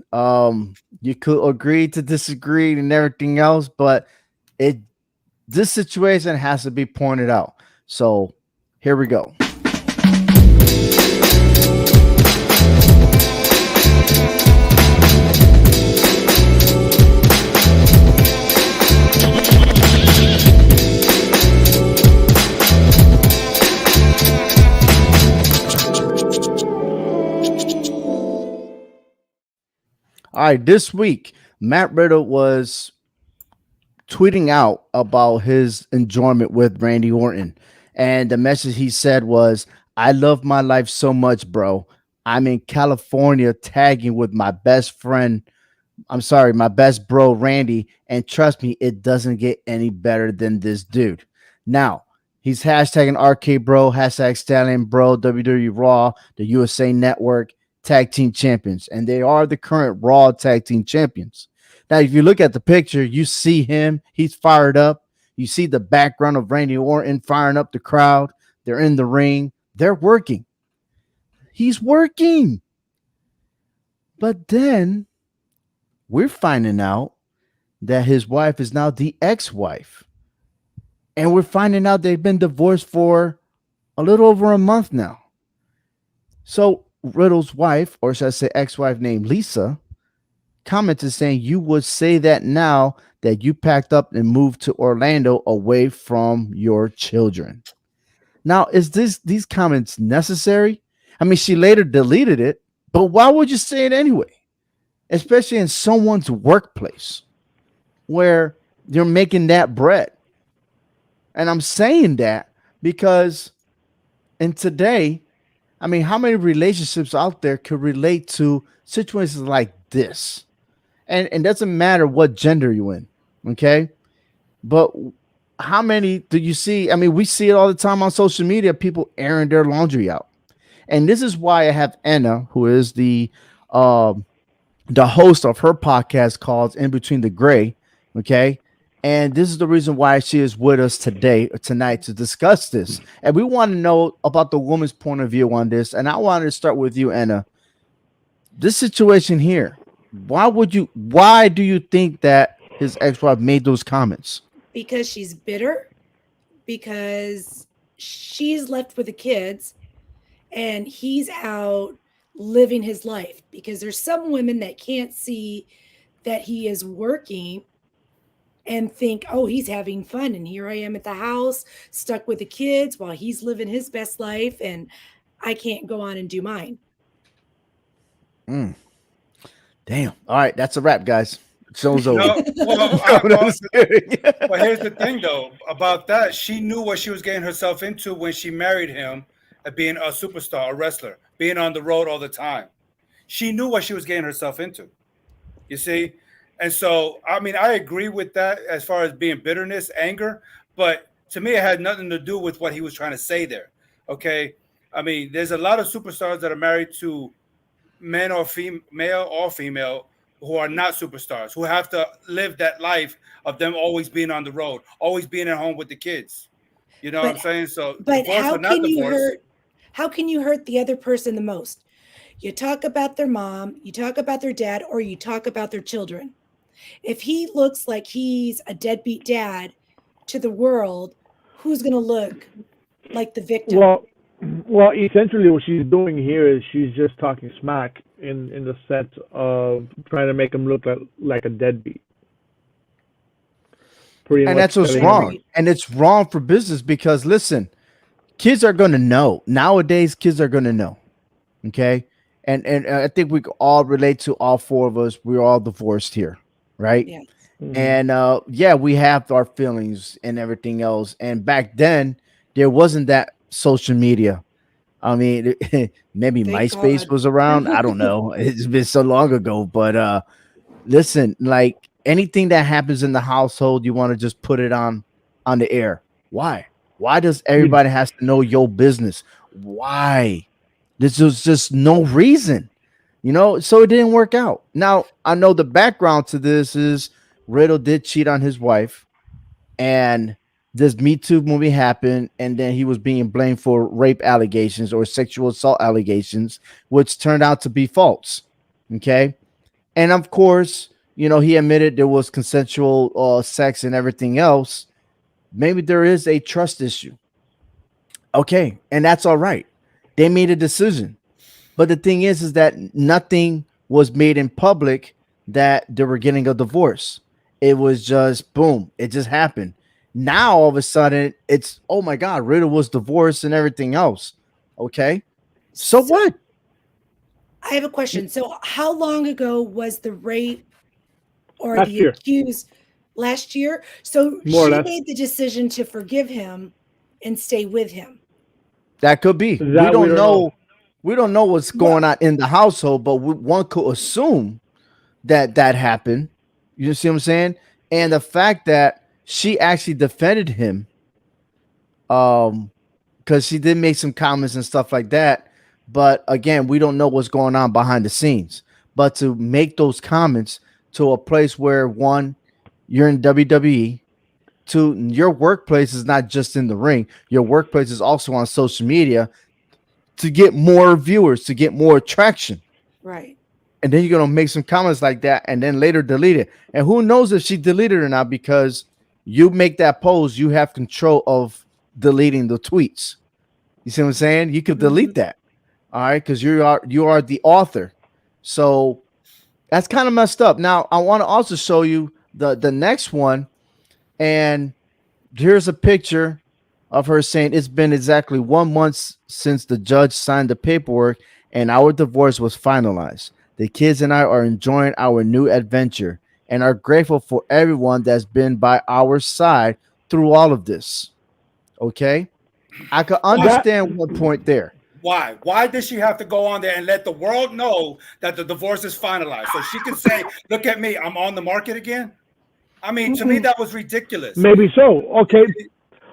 you could agree to disagree and everything else, but it this situation has to be pointed out. So here we go. All right, this week, Matt Riddle was tweeting out about his enjoyment with Randy Orton. And the message he said was, I love my life so much, bro. I'm in California tagging with my best friend. My best bro, Randy. And trust me, it doesn't get any better than this dude. Now, he's hashtagging RK Bro, hashtag Stallion Bro, WWE Raw, the USA Network Tag Team Champions. And they are the current Raw Tag Team Champions. Now, if you look at the picture, you see him. He's fired up. You see the background of Randy Orton firing up the crowd. They're in the ring. They're working. He's working. But then we're finding out that his wife is now the ex-wife. And we're finding out they've been divorced for a little over a month now. So Riddle's wife, or should I say ex-wife named Lisa, commented saying, you would say that now that you packed up and moved to Orlando away from your children. Now, is these comments necessary? I mean, she later deleted it, but why would you say it anyway? Especially in someone's workplace where you're making that bread. And I'm saying that because in today, I mean, how many relationships out there could relate to situations like this? And it doesn't matter what gender you're in, okay? But how many do you see? I mean, we see it all the time on social media, people airing their laundry out. And this is why I have Anna, who is the host of her podcast called In Between the Gray, okay? And this is the reason why she is with us tonight to discuss this. And we want to know about the woman's point of view on this. And I wanted to start with you, Anna. This situation here, why do you think that his ex-wife made those comments? Because she's bitter, because she's left with the kids and he's out living his life, because there's some women that can't see that he is working and think, oh, he's having fun. And here I am at the house, stuck with the kids while he's living his best life. And I can't go on and do mine. Damn. All right. That's a wrap, guys. Show's over. But here's the thing, though, about that. She knew what she was getting herself into when she married him, at being a superstar, a wrestler, being on the road all the time. She knew what she was getting herself into. You see? And so, I mean, I agree with that as far as being bitterness, anger. But to me, it had nothing to do with what he was trying to say there. Okay? I mean, there's a lot of superstars that are married to male or female, who are not superstars, who have to live that life of them always being on the road, always being at home with the kids. You know what I'm saying? So, but how can you hurt the other person the most? You talk about their mom, you talk about their dad, or you talk about their children. If he looks like he's a deadbeat dad to the world, who's going to look like the victim? Well, essentially what she's doing here is she's just talking smack in the sense of trying to make him look like a deadbeat. And that's what's wrong. And it's wrong for business because, listen, kids are going to know. Nowadays, kids are going to know. Okay? And I think we all relate to all four of us. We're all divorced here, right? Yeah. Mm-hmm. And we have our feelings and everything else. And back then, there wasn't that social media. I mean, maybe MySpace was around. I don't know. It's been so long ago. But listen, like anything that happens in the household, you want to just put it on the air. Why? Why does everybody has to know your business? Why? This was just no reason, so it didn't work out. Now, I know the background to this is Riddle did cheat on his wife, and this Me Too movie happened, and then he was being blamed for rape allegations or sexual assault allegations, which turned out to be false. Okay. And of course, he admitted there was consensual sex and everything else. Maybe there is a trust issue. Okay, and that's all right. They made a decision. But the thing is that nothing was made in public that they were getting a divorce. It was just boom, it just happened. Now all of a sudden it's, oh my God, Riddle was divorced and everything else. Okay. So what? I have a question. So how long ago was the rape or Last the year. accused? Last year? So More or she less. made the decision to forgive him and stay with him. That could be. That We we don't don't know. We don't know what's Well- going on in the household, but one could assume that that happened. You see what I'm saying? And the fact that she actually defended him, because she did make some comments and stuff like that. But again, we don't know what's going on behind the scenes. But to make those comments to a place where, one, you're in WWE, two, your workplace is not just in the ring, your workplace is also on social media to get more viewers, to get more attraction. Right. And then you're gonna make some comments like that and then later delete it. And who knows if she deleted it or not, because you make that post, you have control of deleting the tweets. You see what I'm saying? You could delete that. All right, because you are the author. So that's kind of messed up. Now I want to also show you the next one, and here's a picture of her saying it's been exactly 1 month since the judge signed the paperwork and our divorce was finalized. The kids and I are enjoying our new adventure and are grateful for everyone that's been by our side through all of this. Okay, I could understand one point there. Why? Why does she have to go on there and let the world know that the divorce is finalized? So she can say, look at me, I'm on the market again? I mean, to me, that was ridiculous. Maybe so. Okay.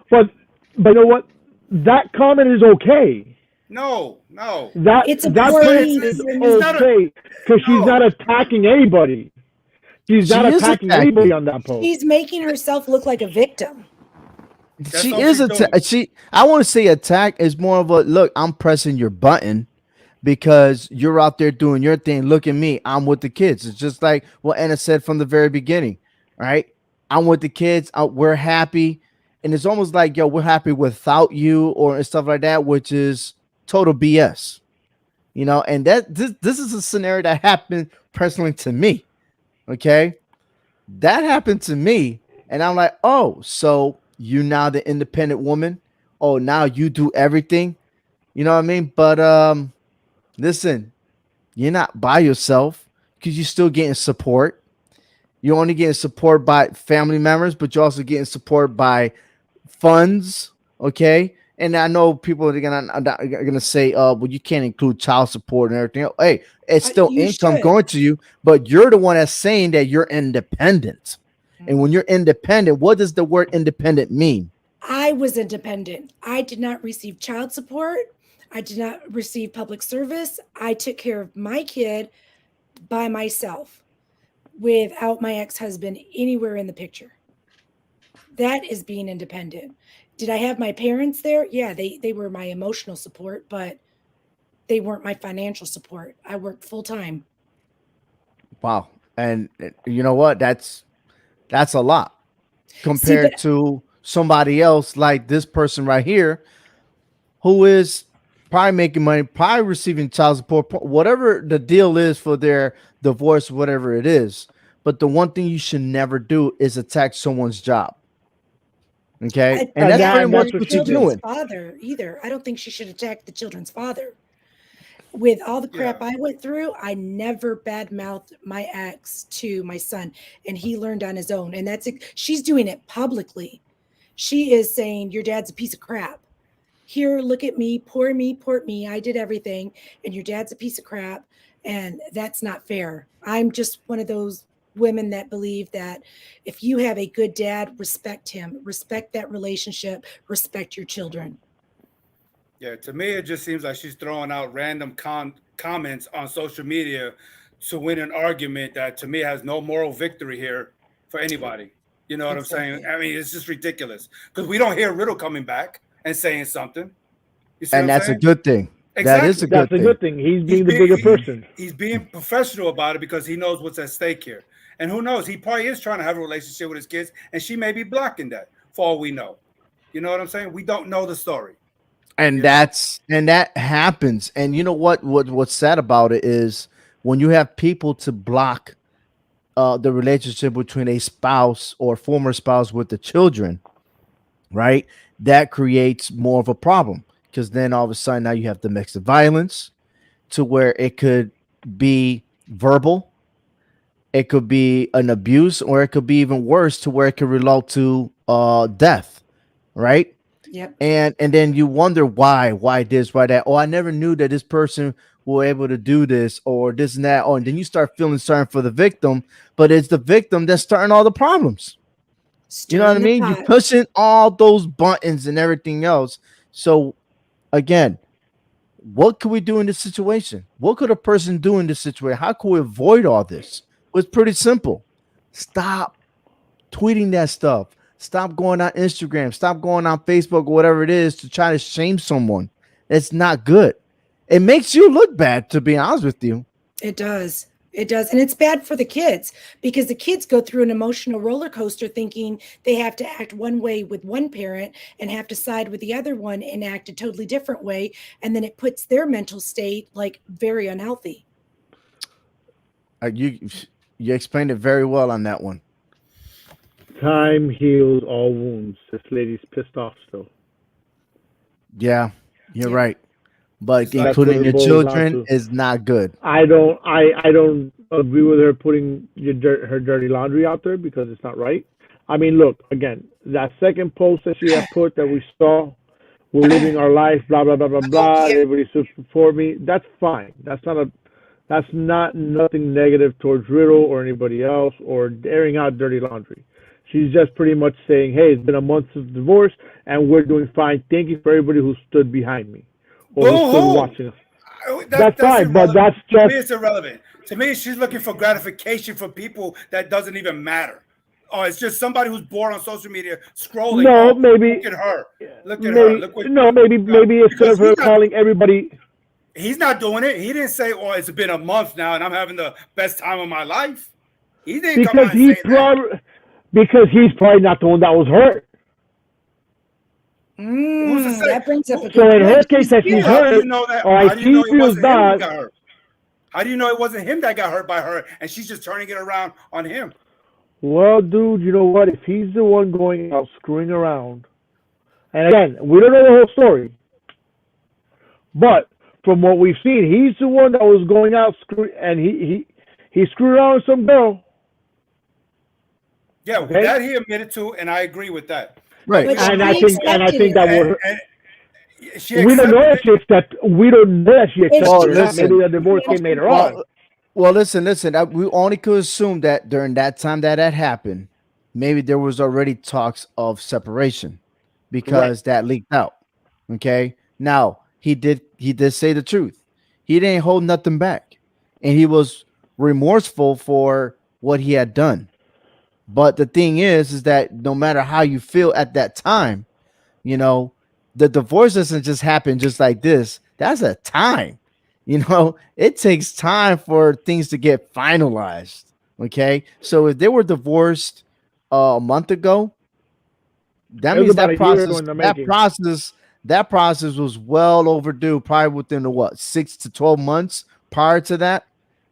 But you know what? That comment is okay. No. It's a that point. is It's not okay because she's not attacking anybody. She's not attacking anybody on that post. She's making herself look like a victim. She is I want to say attack is more of a look, I'm pressing your button because you're out there doing your thing. Look at me, I'm with the kids. It's just like what Anna said from the very beginning, right? I'm with the kids, we're happy, and it's almost like, yo, we're happy without you or stuff like that, which is total BS. And this is a scenario that happened personally to me. Okay, that happened to me, and I'm like, oh, so you now the independent woman. Oh, now you do everything. You know what I mean? But listen, you're not by yourself because you're still getting support. You're only getting support by family members, but you're also getting support by funds. Okay. And I know people are gonna say, well, you can't include child support and everything else. Hey, it's still income going to you, but you're the one that's saying that you're independent. And when you're independent, what does the word independent mean? I was independent. I did not receive child support. I did not receive public service. I took care of my kid by myself without my ex-husband anywhere in the picture. That is being independent. Did I have my parents there? Yeah, they were my emotional support, but they weren't my financial support. I worked full time. Wow. And you know what? That's a lot compared to somebody else like this person right here, who is probably making money, probably receiving child support, whatever the deal is for their divorce, whatever it is. But the one thing you should never do is attack someone's job. Okay, and that's pretty much what you're doing. Father either. I don't think she should attack the children's father. With all the crap I went through, I never badmouthed my ex to my son, and he learned on his own. And she's doing it publicly. She is saying your dad's a piece of crap. Here, look at me, poor me. I did everything, and your dad's a piece of crap, and that's not fair. I'm just one of those women that believe that if you have a good dad, respect him, respect that relationship, respect your children. Yeah, to me, it just seems like she's throwing out random comments on social media to win an argument that, to me, has no moral victory here for anybody. You know what I'm saying? I mean, it's just ridiculous because we don't hear Riddle coming back and saying something. You see and that's a good thing. That is Exactly. a good That's a thing. good thing. He's being the bigger person. He's being professional about it because he knows what's at stake here. And who knows? He probably is trying to have a relationship with his kids, and she may be blocking that for all we know. You know what I'm saying? We don't know the story. And You know? that happens. And you know what's sad about it is when you have people to block the relationship between a spouse or former spouse with the children, right? That creates more of a problem because then all of a sudden now you have domestic violence to where it could be verbal, it could be an abuse, or it could be even worse to where it could result to death, right? Yep. And then you wonder why this, why that. Oh, I never knew that this person were able to do this or this and that. Oh, and then you start feeling sorry for the victim, but it's the victim that's starting all the problems. You know what I Stirring the mean? You're pot. pushing all those buttons and everything else. So again, what could we do in this situation? What could a person do in this situation? How could we avoid all this? It's pretty simple. Stop tweeting that stuff. Stop going on Instagram. Stop going on Facebook or whatever it is to try to shame someone. It's not good. It makes you look bad, to be honest with you. It does. It does. And it's bad for the kids because the kids go through an emotional roller coaster thinking they have to act one way with one parent and have to side with the other one and act a totally different way. And then it puts their mental state like very unhealthy. You explained it very well on that one. Time heals all wounds. This lady's pissed off still. Yeah, you're Yeah. right. But That's what including it your boils children down to. is not good. I don't agree with her putting her dirty laundry out there because it's not right. I mean, look again. That second post that she had put that we saw, we're living our life, blah blah blah blah blah. Everybody support me. That's fine. That's not nothing negative towards Riddle or anybody else or airing out dirty laundry. She's just pretty much saying, hey, it's been a month of divorce and we're doing fine. Thank you for everybody who stood behind me or who stood watching us. That's fine, but that's to just me. It's irrelevant. To me, she's looking for gratification from people that doesn't even matter. Oh, it's just somebody who's bored on social media scrolling. no, Oh, maybe look at her. Look at her. maybe Look what. no, maybe instead Because of her calling everybody. he's not doing it. He didn't say, "Oh, it's been a month now, and I'm having the best time of my life." He didn't come out and say that. Because he's probably not the one that was hurt. Who's to say? That brings up a good So in point. her case, that she's How do you hurt, know that? or How like do you know she it feels wasn't him who bad. got hurt? How do you know it wasn't him that got hurt by her, and she's just turning it around on him? Well, dude, you know what? If he's the one going out screwing around, and again, we don't know the whole story, but from what we've seen, he's the one that was going out and he screwed around with some girl. Yeah, Okay. that he admitted to, and I agree with that. Right. But And I she think accepted that it. would. She We don't know accepted if she accepted. We don't know if she accepted Well, it or not. listen. Maybe the divorce came later on. Well, listen. We only could assume that during that time that happened, maybe there was already talks of separation because that leaked out. Okay. Now he did say the truth. He didn't hold nothing back, and he was remorseful for what he had done. But the thing is that no matter how you feel at that time, you know, the divorce doesn't just happen just like this. That's a time. You know, it takes time for things to get finalized. Okay. So if they were divorced a month ago, that It was means about a year ago in the making. that process was well overdue, probably within the 6 to 12 months prior to that,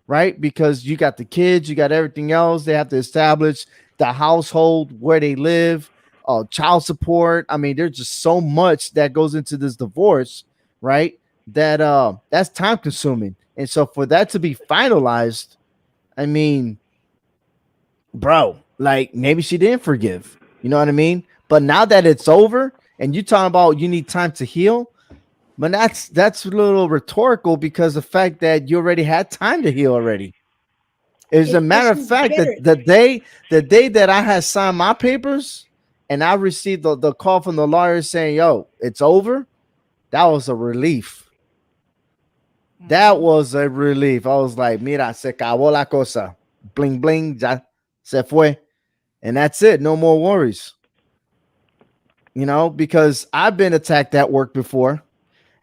right? Because you got the kids, you got everything else. They have to establish the household where they live, child support. I mean, there's just so much that goes into this divorce, right? That's time consuming. And so for that to be finalized, I mean, bro, like maybe she didn't forgive. You know what I mean? But now that it's over and you're talking about you need time to heal, but that's a little rhetorical because the fact that you already had time to heal already. As a matter of fact, that the day that I had signed my papers and I received the call from the lawyer saying, yo, it's over, that was a relief. That was a relief. I was like, mira, se acabó la cosa. Bling, bling, ya se fue. And that's it. No more worries. You know, because I've been attacked at work before.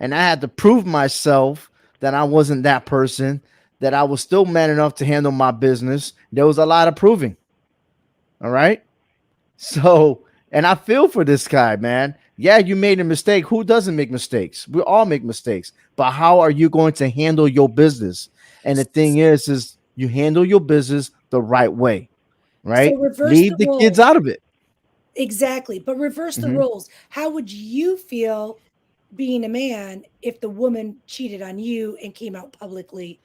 and I had to prove myself that I wasn't that person, that I was still man enough to handle my business. There was a lot of proving. All right. So, and I feel for this guy, man. Yeah, you made a mistake. Who doesn't make mistakes? We all make mistakes. But how are you going to handle your business? And the thing is you handle your business the right way, right? So reverse Leave the the kids roles. out of it. Exactly. But reverse the roles. How would you feel being a man if the woman cheated on you and came out publicly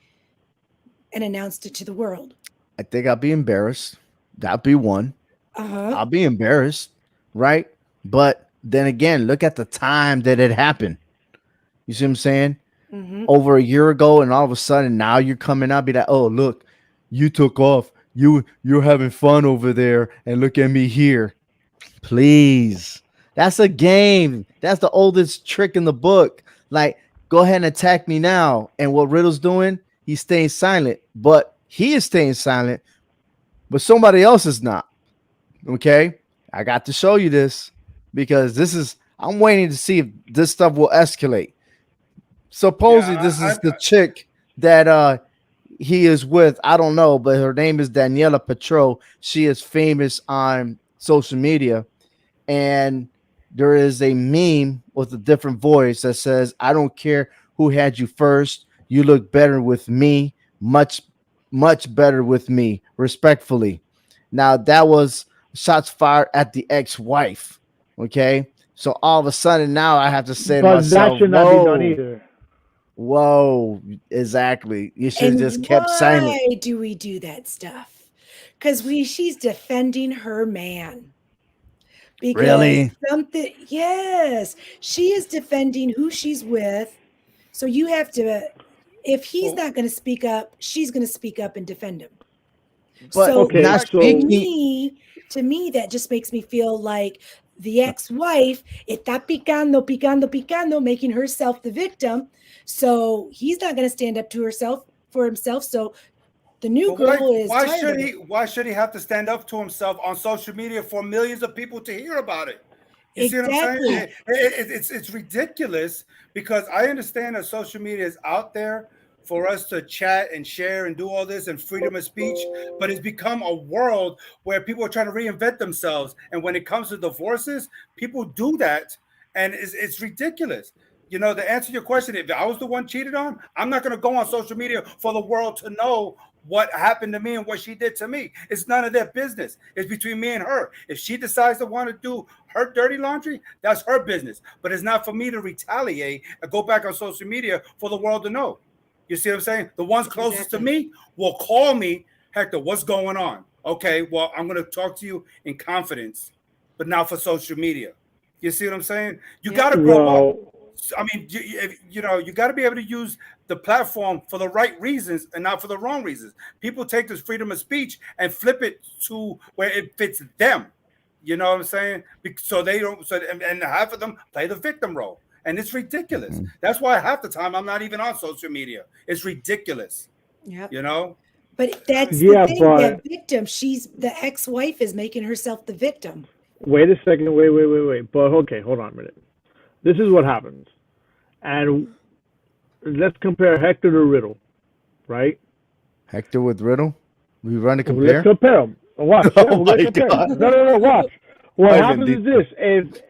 and announced it to the world? I think I'll be embarrassed. That'd be one. I'll be embarrassed, right? But then again, look at the time that it happened. You see what I'm saying? Over a year ago, and all of a sudden now you're coming out, be like, oh, look, you took off. You're having fun over there, and look at me here. Please. That's a game. That's the oldest trick in the book. Like, go ahead and attack me now. And what Riddle's doing, he's staying silent. But he is staying silent, but somebody else is not. Okay? I got to show you this because I'm waiting to see if this stuff will escalate. Supposedly, this is the chick that he is with. I don't know, but her name is Daniela Petro. She is famous on social media. And there is a meme with a different voice that says, I don't care who had you first. You look better with me. Much, much better with me. Respectfully. Now, that was shots fired at the ex-wife. Okay. So all of a sudden now I have to say to myself, that should not be done either. Whoa, exactly. You should have just kept silent. Why do we do that stuff? Because she's defending her man. Because really? Yes, she is defending who she's with. So you have to, if he's not going to speak up, she's going to speak up and defend him. But so, okay, to me, that just makes me feel like the ex-wife está picando, making herself the victim. So he's not going to stand up to for himself. So the new girl is. Why should he have to stand up to himself on social media for millions of people to hear about it? You see what I'm saying? It's ridiculous because I understand that social media is out there for us to chat and share and do all this and freedom of speech, but it's become a world where people are trying to reinvent themselves. And when it comes to divorces, people do that, and it's ridiculous. You know, to answer your question, if I was the one cheated on, I'm not going to go on social media for the world to know what happened to me and what she did to me. It's none of their business. It's between me and her. If she decides to want to do her dirty laundry, that's her business. But it's not for me to retaliate and go back on social media for the world to know. You see what I'm saying? The ones closest to me will call me, Hector, what's going on? Okay, well, I'm going to talk to you in confidence, but not for social media. You see what I'm saying? You got to grow up. I mean, you got to be able to use the platform for the right reasons and not for the wrong reasons. People take this freedom of speech and flip it to where it fits them. You know what I'm saying? So they don't. So and half of them play the victim role, and it's ridiculous. That's why half the time I'm not even on social media. It's ridiculous. Yeah. You know. But that's the thing. That victim. The ex-wife is making herself the victim. Wait a second. Wait. But okay, hold on a minute. This is what happens. And let's compare Hector to Riddle, right? Hector with Riddle? We run to compare? Let's compare them. Watch. No, watch. What happens is this.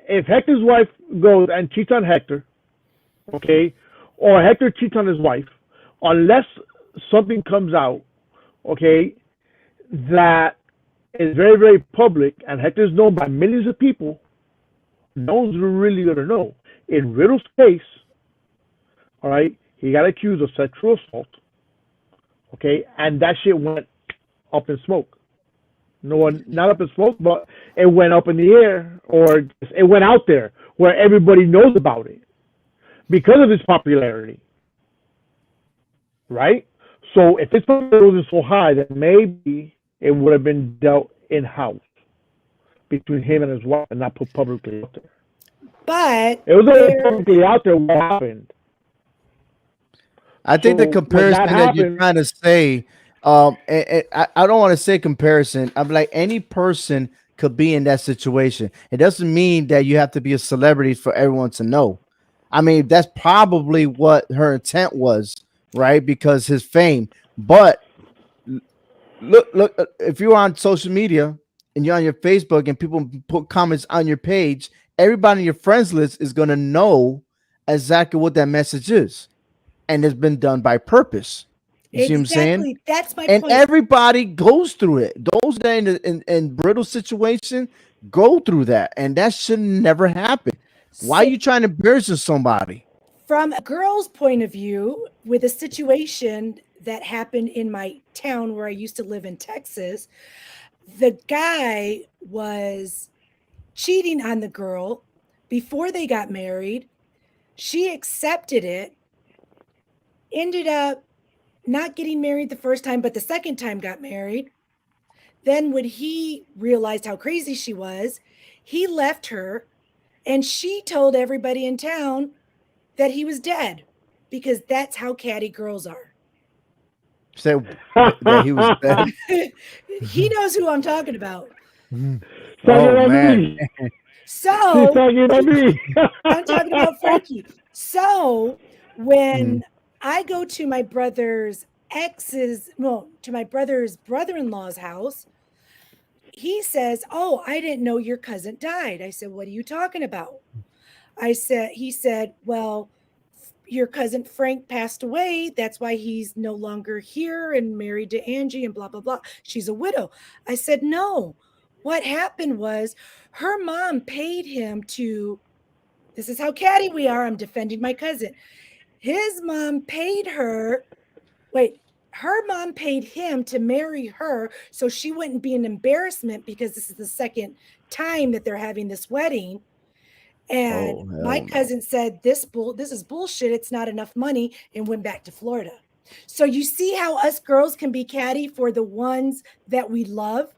If Hector's wife goes and cheats on Hector, okay, or Hector cheats on his wife, unless something comes out, okay, that is very, very public, and Hector is known by millions of people, no one's really going to know. In Riddle's case, all right, he got accused of sexual assault, okay, and that shit went up in smoke. Not up in smoke, but it went up in the air, or it went out there where everybody knows about it because of his popularity, right? So if his popularity was so high, then maybe it would have been dealt in-house between him and his wife and not put publicly out there. But it was already publicly out there what happened. I think the comparison that you're trying to say, I don't want to say comparison. I'm like, any person could be in that situation. It doesn't mean that you have to be a celebrity for everyone to know. I mean, that's probably what her intent was, right? Because his fame. But look, if you're on social media and you're on your Facebook and people put comments on your page, everybody in your friends list is going to know exactly what that message is. And it's been done by purpose. You see what I'm saying? Exactly. That's my And point. everybody goes through it. Those that in brittle situation go through that. And that should never happen. Why are you trying to embarrass somebody? From a girl's point of view, with a situation that happened in my town where I used to live in Texas, the guy was cheating on the girl before they got married. She accepted it, ended up not getting married the first time, but the second time got married. Then when he realized how crazy she was, he left her, and she told everybody in town that he was dead, because that's how catty girls are. Say that he was dead. He knows who I'm talking about. Oh man. So I'm talking about Frankie. So when I go to my brother's brother-in-law's house, he says, "Oh, I didn't know your cousin died." I said, "What are you talking about?" He said, "Well, your cousin Frank passed away. That's why he's no longer here and married to Angie and blah, blah, blah. She's a widow." I said, "No, what happened was her mom paid him to," this is how catty we are. I'm defending my cousin. His mom paid her him to marry her so she wouldn't be an embarrassment, because this is the second time that they're having this wedding. And my cousin said, this is bullshit. It's not enough money, and went back to Florida. So you see how us girls can be catty for the ones that we love.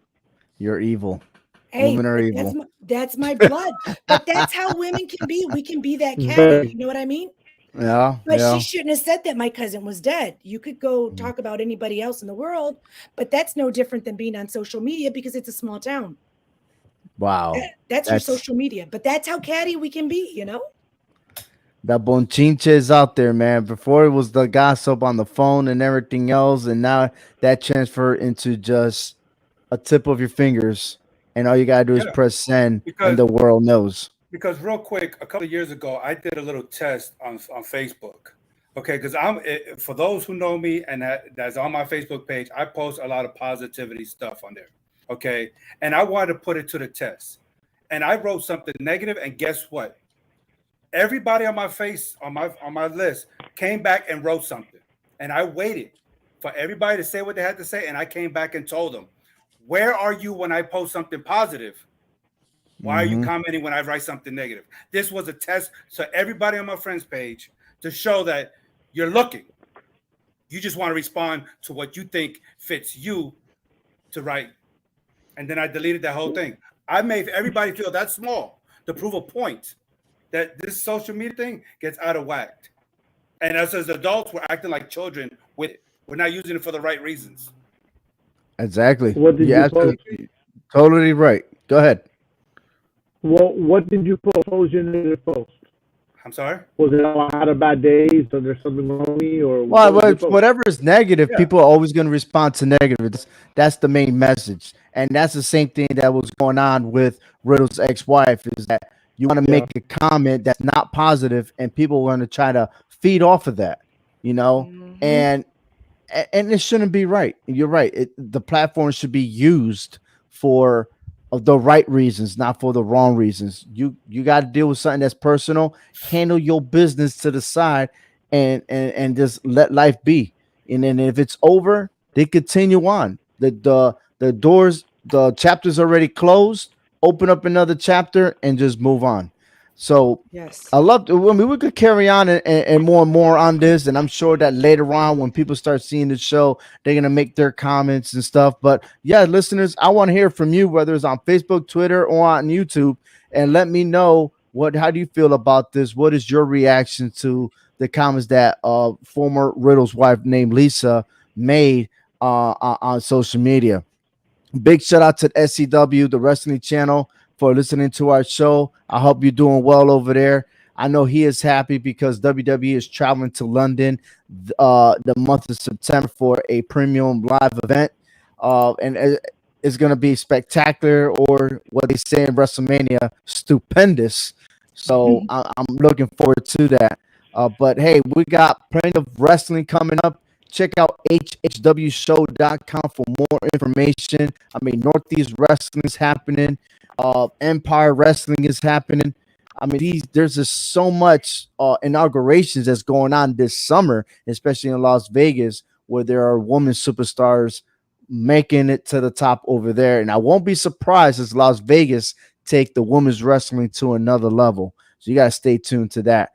You're evil. Hey, women are evil. That's my blood. But that's how women can be. We can be that catty. You know what I mean? Yeah. But she shouldn't have said that my cousin was dead. You could go talk about anybody else in the world, but that's no different than being on social media, because it's a small town. Wow. That's your social media. But that's how catty we can be, you know? The bonchinche is out there, man. Before it was the gossip on the phone and everything else, and now that transferred into just a tip of your fingers, and all you gotta do is press send, and the world knows. Because real quick, a couple of years ago, I did a little test on Facebook. Okay, because for those who know me and that's on my Facebook page, I post a lot of positivity stuff on there. Okay, and I wanted to put it to the test, and I wrote something negative, and guess what? Everybody on my list came back and wrote something, and I waited for everybody to say what they had to say, and I came back and told them, "Where are you when I post something positive? Why are you commenting when I write something negative?" This was a test to everybody on my friends page to show that you're looking. You just want to respond to what you think fits you to write. And then I deleted that whole thing. I made everybody feel that small to prove a point that this social media thing gets out of whack. And us as adults, we're acting like children with it. We're not using it for the right reasons. Exactly. What did you post? Totally right. Go ahead. Well, what did you post? What was your negative post? I'm sorry? Was it I had a bad day, so there's something wrong with me? Or whatever is negative, people are always going to respond to negative. That's the main message. And that's the same thing that was going on with Riddle's ex-wife, is that you want to make a comment that's not positive, and people are going to try to feed off of that, you know? And it shouldn't be right. You're right. The platform should be used for the right reasons, not for the wrong reasons. You got to deal with something that's personal. Handle your business to the side, and just let life be. And then if it's over, they continue on. The doors, the chapter's already closed. Open up another chapter and just move on. So yes, I love to. I mean, we could carry on and more on this, and I'm sure that later on, when people start seeing the show, they're gonna make their comments and stuff. But yeah, listeners, I want to hear from you, whether it's on Facebook, Twitter, or on YouTube, and let me know how do you feel about this? What is your reaction to the comments that former Riddle's wife named Lisa made on social media? Big shout out to SCW, the wrestling channel, for listening to our show. I hope you're doing well over there. I know he is happy because WWE is traveling to London the month of September for a premium live event. And it's going to be spectacular, or what they say in WrestleMania, stupendous. So I'm looking forward to that. But hey, we got plenty of wrestling coming up. Check out HHWShow.com for more information. I mean, Northeast Wrestling is happening. Empire Wrestling is happening. I mean, there's just so much inaugurations that's going on this summer, especially in Las Vegas, where there are women superstars making it to the top over there. And I won't be surprised as Las Vegas take the women's wrestling to another level. So you got to stay tuned to that.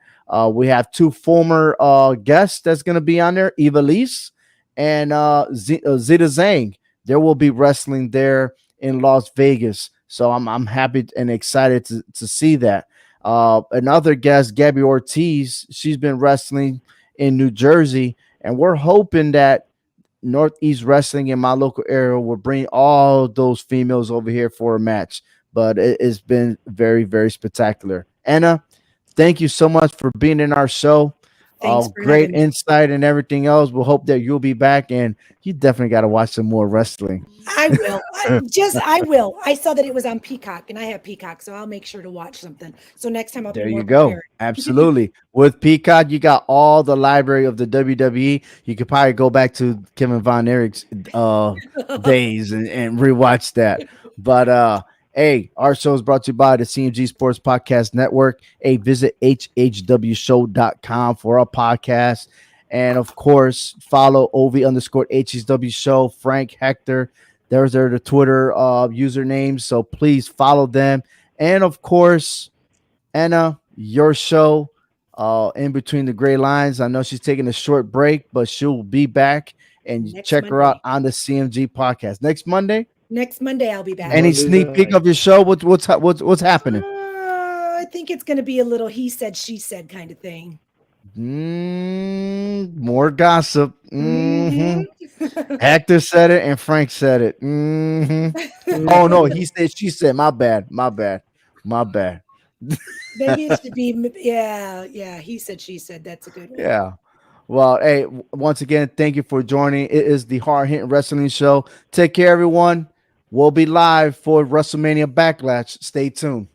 We have two former guests that's going to be on there, Eva Lise and Zeta Zhang. There will be wrestling there in Las Vegas. So I'm happy and excited to see that. Another guest, Gabby Ortiz, she's been wrestling in New Jersey, and we're hoping that Northeast Wrestling in my local area will bring all those females over here for a match. But it's been very, very spectacular. Anna, thank you so much for being in our show. Great insight and everything else. We'll hope that you'll be back, and you definitely got to watch some more wrestling. I will. I will. I saw that it was on Peacock, and I have Peacock, so I'll make sure to watch something. So next time I'll be more prepared. Absolutely. With Peacock, you got all the library of the WWE. You could probably go back to Kevin Von Erich's days and rewatch that. But hey, our show is brought to you by the CMG Sports Podcast Network. Hey, visit HHWShow.com for our podcast. And of course, follow OV_HHW Show, Frank, Hector. There's the Twitter usernames. So please follow them. And of course, Anna, your show, In Between the Gray Lines. I know she's taking a short break, but she'll be back. And check her out on the CMG podcast next Monday. Next Monday, I'll be back. Any sneak peek of your show? What's happening? I think it's going to be a little he said, she said kind of thing. More gossip. Hector said it and Frank said it. Oh no, he said, she said. My bad. Maybe it should be. Yeah. He said, she said. That's a good one. Yeah. Well, hey, once again, thank you for joining. It is the Hard Hitting Wrestling Show. Take care, everyone. We'll be live for WrestleMania Backlash. Stay tuned.